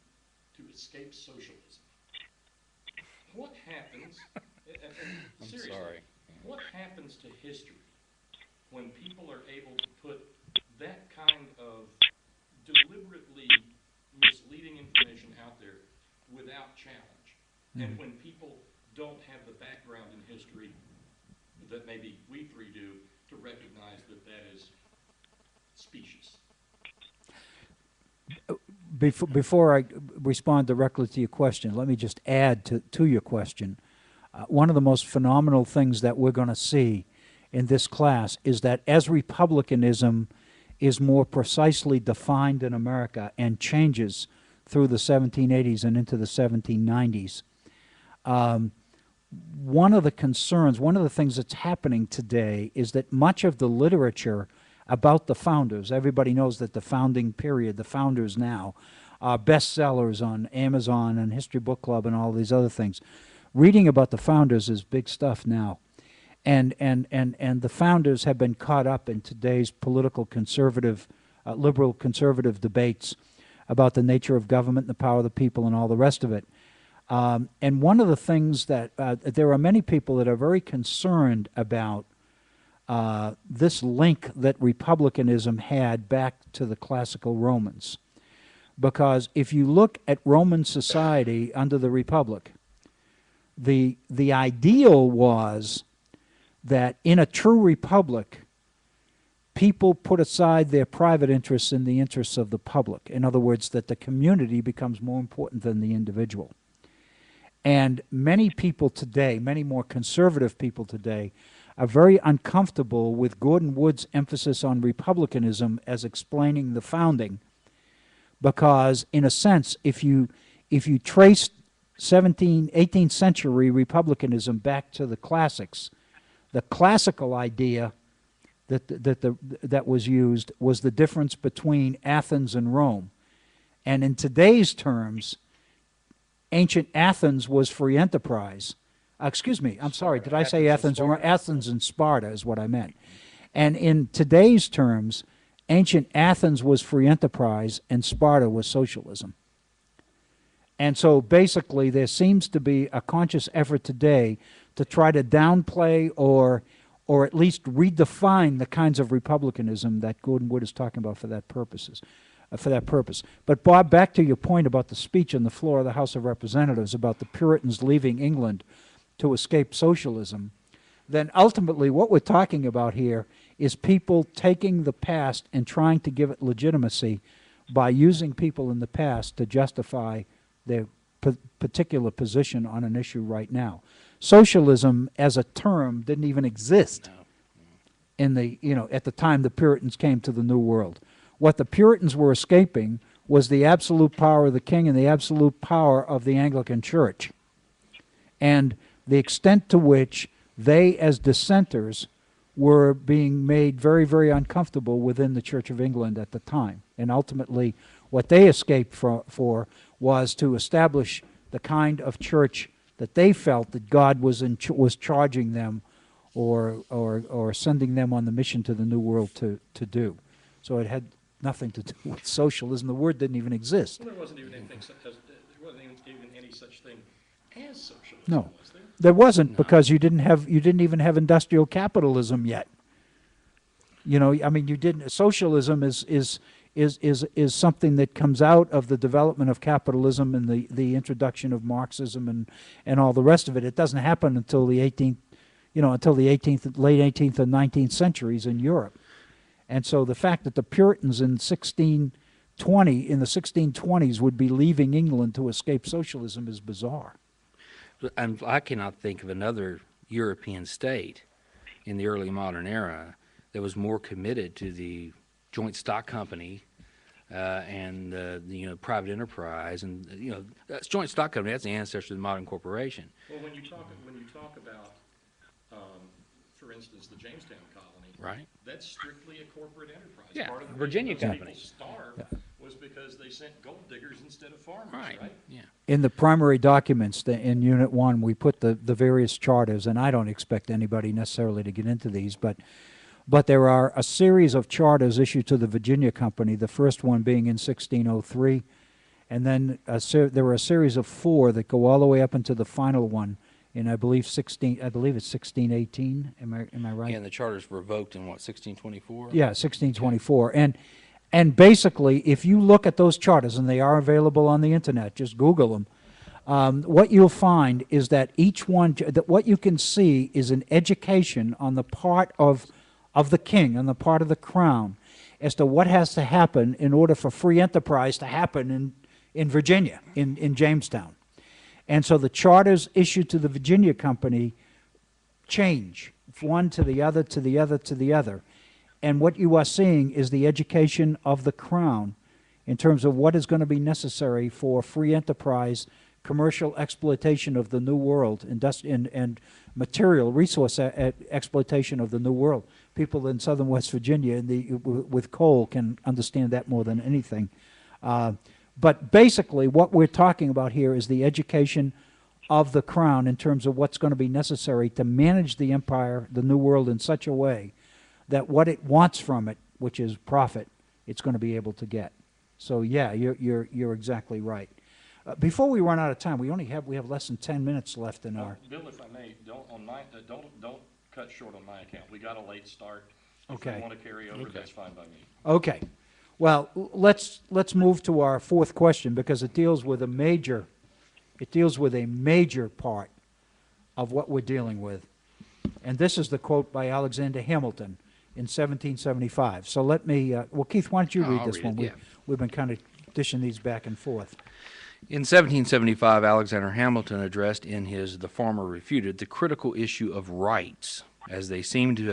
[SPEAKER 3] to escape socialism. What happens,
[SPEAKER 2] I'm
[SPEAKER 3] seriously,
[SPEAKER 2] sorry.
[SPEAKER 3] what happens to history when people are able to put that kind of deliberately misleading information out there without challenge. And when people don't have the background in history that maybe we three do, to recognize that that is specious.
[SPEAKER 1] Before I respond directly to your question, let me just add to your question. One of the most phenomenal things that we're going to see in this class is that as republicanism is more precisely defined in America and changes through the 1780s and into the 1790s, one of the concerns, one of the things that's happening today is that much of the literature about the founders, everybody knows that the founding period, the founders now, are bestsellers on Amazon and History Book Club and all these other things. Reading about the founders is big stuff now. And the founders have been caught up in today's political conservative, liberal conservative debates about the nature of government and the power of the people and all the rest of it. And one of the things that there are many people that are very concerned about this link that republicanism had back to the classical Romans. Because if you look at Roman society under the Republic, the ideal was that in a true republic, people put aside their private interests in the interests of the public. In other words, that the community becomes more important than the individual. And many people today, many more conservative people today, are very uncomfortable with Gordon Wood's emphasis on republicanism as explaining the founding, because in a sense, if you trace 18th century republicanism back to the classics, the classical idea that was used was the difference between Athens and Rome. And in today's terms, ancient Athens was free enterprise. Excuse me, I'm sorry, did I say Athens? Athens and Sparta is what I meant. And in today's terms, ancient Athens was free enterprise and Sparta was socialism. And so basically there seems to be a conscious effort today to try to downplay or at least redefine the kinds of republicanism that Gordon Wood is talking about for that purpose. But Bob, back to your point about the speech on the floor of the House of Representatives about the Puritans leaving England to escape socialism, then ultimately what we're talking about here is people taking the past and trying to give it legitimacy by using people in the past to justify their particular position on an issue right now. Socialism as a term didn't even exist in the, at the time the Puritans came to the New World. What the Puritans were escaping was the absolute power of the king and the absolute power of the Anglican Church, and the extent to which they, as dissenters, were being made very, very uncomfortable within the Church of England at the time. And ultimately, what they escaped for was to establish the kind of church that they felt that God was charging them or sending them on the mission to the New World to do. So it had nothing to do with socialism. The word didn't even exist.
[SPEAKER 3] Well, there wasn't even anything there wasn't even any such thing as socialism.
[SPEAKER 1] No,
[SPEAKER 3] was there?
[SPEAKER 1] There wasn't, because you didn't even have industrial capitalism yet. I mean, you didn't. Socialism is something that comes out of the development of capitalism and the introduction of Marxism and all the rest of it. It doesn't happen until the late 18th and 19th centuries in Europe. And so the fact that the Puritans in the 1620s would be leaving England to escape socialism is bizarre.
[SPEAKER 2] And I cannot think of another European state in the early modern era that was more committed to the joint stock company and the private enterprise, and that's joint stock company. That's the ancestor of the modern corporation.
[SPEAKER 3] Well, when you talk about, for instance, the Jamestown colony,
[SPEAKER 2] right?
[SPEAKER 3] That's strictly a corporate enterprise.
[SPEAKER 2] Yeah,
[SPEAKER 3] part of the
[SPEAKER 2] Virginia
[SPEAKER 3] reason those
[SPEAKER 2] company.
[SPEAKER 3] people starved was because they sent gold diggers instead of farmers, right?
[SPEAKER 2] Yeah.
[SPEAKER 1] In the primary documents in Unit 1, we put the various charters, and I don't expect anybody necessarily to get into these, but there are a series of charters issued to the Virginia Company, the first one being in 1603, and then there were a series of 4 that go all the way up into the final one in, I believe it's 1618. Am I right?
[SPEAKER 2] Yeah, and the charter's revoked in what, 1624?
[SPEAKER 1] Yeah, 1624. And basically, if you look at those charters, and they are available on the internet, just Google them, what you'll find is that each one, that what you can see is an education on the part of the king, on the part of the crown, as to what has to happen in order for free enterprise to happen in Virginia, in Jamestown. And so the charters issued to the Virginia Company change, one to the other, to the other, to the other. And what you are seeing is the education of the crown in terms of what is going to be necessary for free enterprise, commercial exploitation of the New World, and material resource exploitation of the New World. People in southern West Virginia with coal can understand that more than anything. But basically what we're talking about here is the education of the crown in terms of what's going to be necessary to manage the empire, the New World, in such a way that what it wants from it, which is profit, it's going to be able to get. So yeah, you're exactly right. Before we run out of time, we have less than 10 minutes left in our.
[SPEAKER 3] Bill, if I may, don't cut short on my account. We got a late start.
[SPEAKER 1] Okay.
[SPEAKER 3] If you want to carry over, that's fine by me.
[SPEAKER 1] Okay. Well, let's move to our fourth question, because it deals with a major part of what we're dealing with. And this is the quote by Alexander Hamilton in 1775. So let me, well, Keith, why don't you read
[SPEAKER 2] I'll
[SPEAKER 1] this
[SPEAKER 2] read
[SPEAKER 1] one?
[SPEAKER 2] it, yeah.
[SPEAKER 1] We've been kind of dishing these back and forth.
[SPEAKER 2] In 1775, Alexander Hamilton addressed in his The Farmer Refuted the critical issue of rights, as they seem to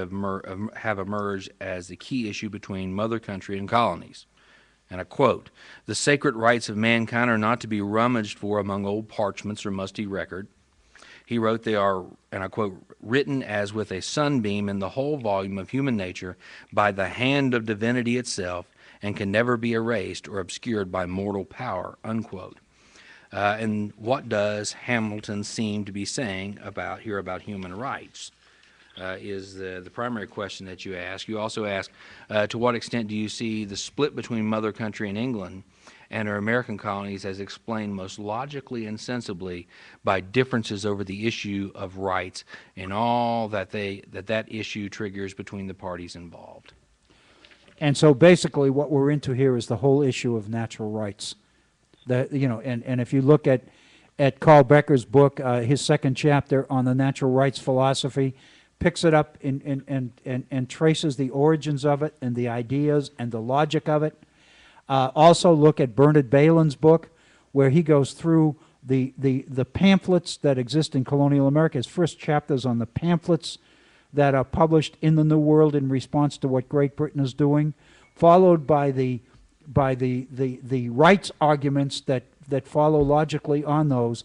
[SPEAKER 2] have emerged as the key issue between mother country and colonies. And I quote, "The sacred rights of mankind are not to be rummaged for among old parchments or musty record." He wrote, "They are," and I quote, "written as with a sunbeam in the whole volume of human nature by the hand of divinity itself, and can never be erased or obscured by mortal power," unquote. And what does Hamilton seem to be saying about human rights? Is the primary question that you ask. You also ask, to what extent do you see the split between mother country and England and our American colonies as explained most logically and sensibly by differences over the issue of rights and all that that issue triggers between the parties involved?
[SPEAKER 1] And so basically what we're into here is the whole issue of natural rights. And if you look at Carl Becker's book, his second chapter on the natural rights philosophy, picks it up and traces the origins of it and the ideas and the logic of it. Also look at Bernard Bailyn's book, where he goes through the pamphlets that exist in colonial America. His first chapter is on the pamphlets that are published in the New World in response to what Great Britain is doing, followed by the rights arguments that follow logically on those.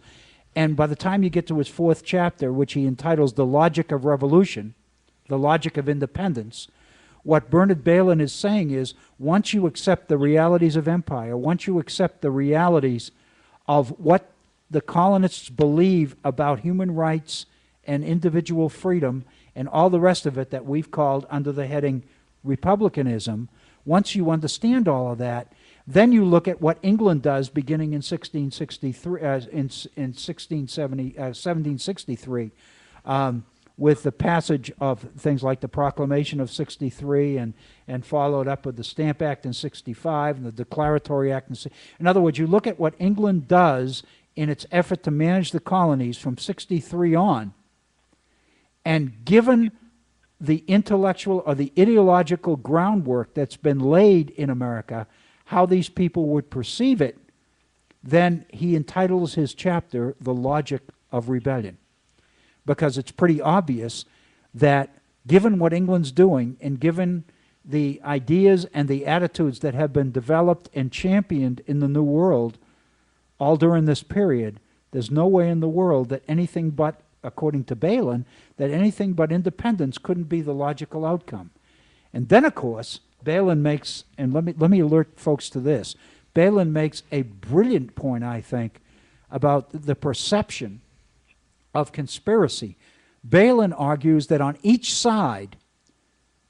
[SPEAKER 1] And by the time you get to his fourth chapter, which he entitles The Logic of Revolution, The Logic of Independence, what Bernard Bailyn is saying is, once you accept the realities of empire, once you accept the realities of what the colonists believe about human rights and individual freedom and all the rest of it that we've called under the heading republicanism, once you understand all of that, then you look at what England does beginning in 1763, with the passage of things like the Proclamation of 63 and followed up with the Stamp Act in 65 and the Declaratory Act. In other words, you look at what England does in its effort to manage the colonies from 63 on, and given the intellectual or the ideological groundwork that's been laid in America, how these people would perceive it, then he entitles his chapter The Logic of Rebellion. Because it's pretty obvious that given what England's doing and given the ideas and the attitudes that have been developed and championed in the New World all during this period, there's no way in the world that anything but, according to Bailyn, that anything but independence couldn't be the logical outcome. And then, of course, Bailyn makes, and let me alert folks to this, Bailyn makes a brilliant point, I think, about the perception of conspiracy. Bailyn argues that on each side,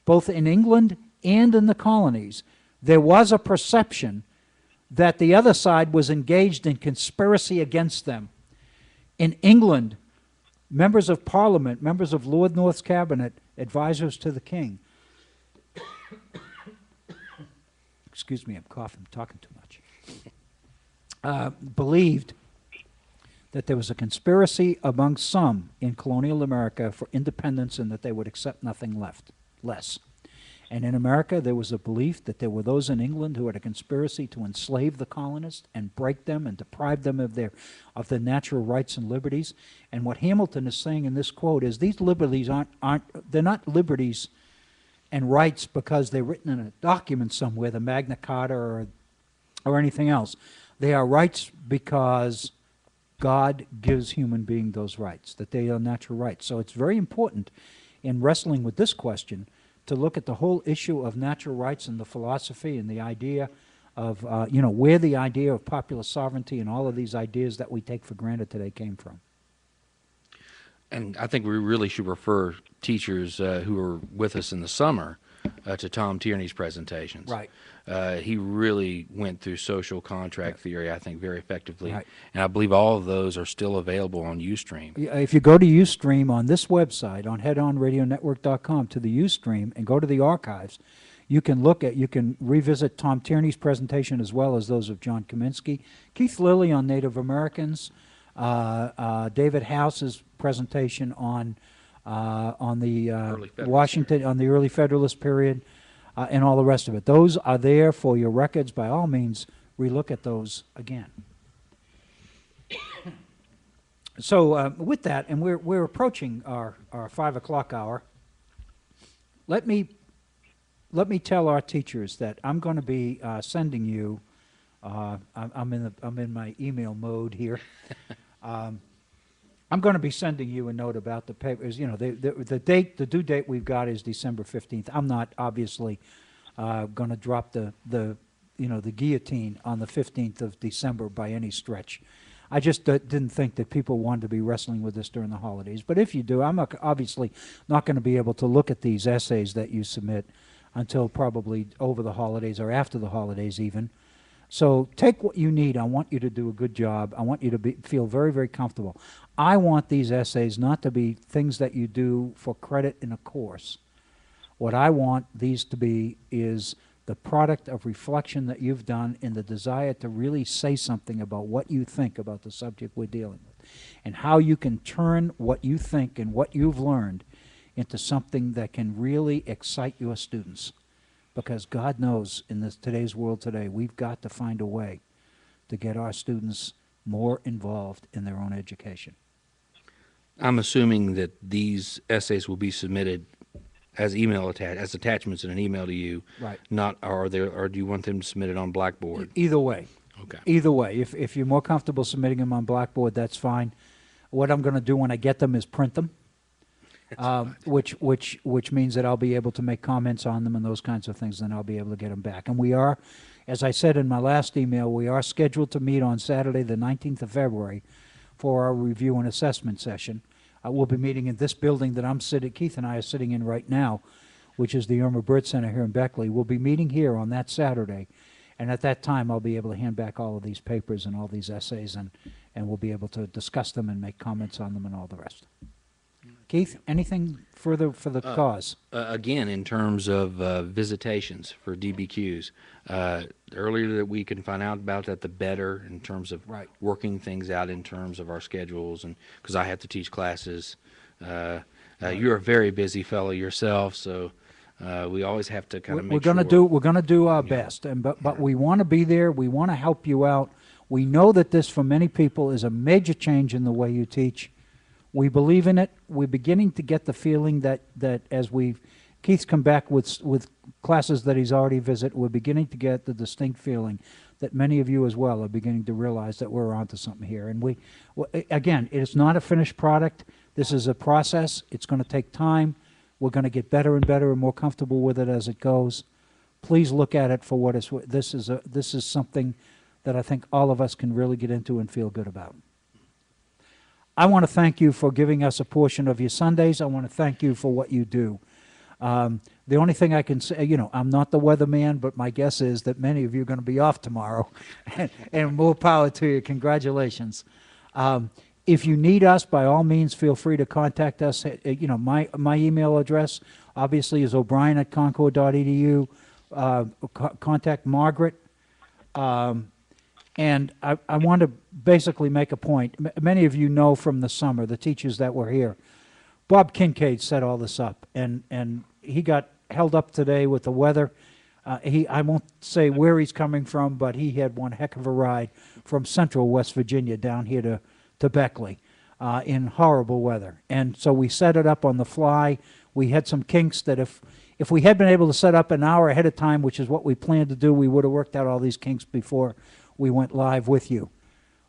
[SPEAKER 1] both in England and in the colonies, there was a perception that the other side was engaged in conspiracy against them. In England, members of Parliament, members of Lord North's cabinet, advisors to the king, excuse me, I'm coughing, I'm talking too much, believed that there was a conspiracy among some in colonial America for independence and that they would accept nothing less. And in America, there was a belief that there were those in England who had a conspiracy to enslave the colonists and break them and deprive them of their natural rights and liberties. And what Hamilton is saying in this quote is these liberties they're not liberties and rights because they're written in a document somewhere, the Magna Carta or anything else. They are rights because God gives human beings those rights, that they are natural rights. So it's very important in wrestling with this question to look at the whole issue of natural rights and the philosophy and the idea of, where the idea of popular sovereignty and all of these ideas that we take for granted today came from.
[SPEAKER 2] And I think we really should refer teachers who are with us in the summer to Tom Tierney's presentations.
[SPEAKER 1] Right.
[SPEAKER 2] He really went through social contract theory, I think, very effectively.
[SPEAKER 1] Right.
[SPEAKER 2] And I believe all of those are still available on Ustream.
[SPEAKER 1] If you go to Ustream on this website, on headonradionetwork.com, to the Ustream and go to the archives, you can revisit Tom Tierney's presentation as well as those of John Kaminsky, Keith Lilly on Native Americans, David House's presentation on the early Federalist period, and all the rest of it. Those are there for your records. By all means, relook at those again. So with that, and we're approaching our 5 o'clock hour. Let me tell our teachers that I'm going to be sending you. I'm in my email mode here. I'm going to be sending you a note about the papers. You know, the due date we've got is December 15th. I'm not obviously going to drop the guillotine on the 15th of December by any stretch. I just didn't think that people wanted to be wrestling with this during the holidays. But if you do, I'm obviously not going to be able to look at these essays that you submit until probably over the holidays or after the holidays even. So take what you need. I want you to do a good job. I want you to feel very, very comfortable. I want these essays not to be things that you do for credit in a course. What I want these to be is the product of reflection that you've done in the desire to really say something about what you think about the subject we're dealing with and how you can turn what you think and what you've learned into something that can really excite your students. Because God knows in today's world today, we've got to find a way to get our students more involved in their own education.
[SPEAKER 2] I'm assuming that these essays will be submitted as as attachments in an email to you.
[SPEAKER 1] Right.
[SPEAKER 2] Or do you want them to submit it on Blackboard?
[SPEAKER 1] Either way.
[SPEAKER 2] Okay.
[SPEAKER 1] Either way. If you're more comfortable submitting them on Blackboard, that's fine. What I'm going to do when I get them is print them. Which means that I'll be able to make comments on them and those kinds of things, then I'll be able to get them back. And we are, as I said in my last email, we are scheduled to meet on Saturday the 19th of February for our review and assessment session. We'll be meeting in this building that Keith and I are sitting in right now, which is the Irma Bird Center here in Beckley. We'll be meeting here on that Saturday, and at that time I'll be able to hand back all of these papers and all these essays, and we'll be able to discuss them and make comments on them and all the rest. Keith, anything further for the cause?
[SPEAKER 2] Again, in terms of visitations for DBQs, the earlier that we can find out about that, the better in terms of working things out in terms of our schedules, and because I have to teach classes. You're a very busy fellow yourself, so we always have to kind of make sure.
[SPEAKER 1] We're going to do our best, but we want to be there. We want to help you out. We know that this, for many people, is a major change in the way you teach. We believe in it. We're beginning to get the feeling that as Keith's come back with classes that he's already visited, we're beginning to get the distinct feeling that many of you as well are beginning to realize that we're onto something here. And again, it's not a finished product. This is a process. It's going to take time. We're going to get better and better and more comfortable with it as it goes. Please look at it for what it's. This is something that I think all of us can really get into and feel good about. I want to thank you for giving us a portion of your Sundays. I want to thank you for what you do. The only thing I can say, I'm not the weatherman, but my guess is that many of you are going to be off tomorrow, and more power to you. Congratulations. If you need us, by all means, feel free to contact us. My email address, obviously, is o'brien@concord.edu. Contact Margaret. And I want to basically make a point. Many of you know from the summer, the teachers that were here, Bob Kincaid set all this up, and he got held up today with the weather. I won't say where he's coming from, but he had one heck of a ride from central West Virginia down here to Beckley in horrible weather. And so we set it up on the fly. We had some kinks that if we had been able to set up an hour ahead of time, which is what we planned to do, we would have worked out all these kinks before we went live with you.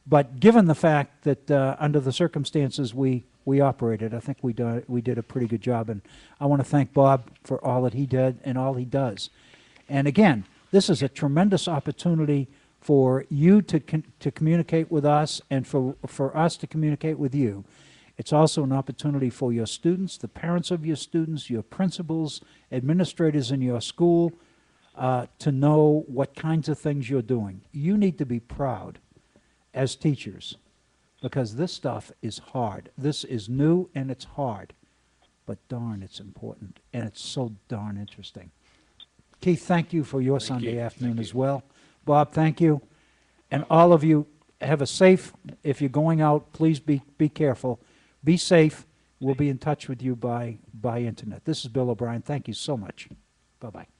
[SPEAKER 1] But given the fact that under the circumstances we operated, I think we did a pretty good job. And I want to thank Bob for all that he did and all he does. And again, this is a tremendous opportunity for you to communicate with us and for us to communicate with you. It's also an opportunity for your students, the parents of your students, your principals, administrators in your school, to know what kinds of things you're doing. You need to be proud as teachers because this stuff is hard. This is new and it's hard, but darn, it's important and it's so darn interesting. Keith, thank you for your Sunday afternoon as well. Bob, thank you. And all of you, have a safe, if you're going out, please be careful. Be safe. We'll be in touch with you by internet. This is Bill O'Brien. Thank you so much. Bye-bye.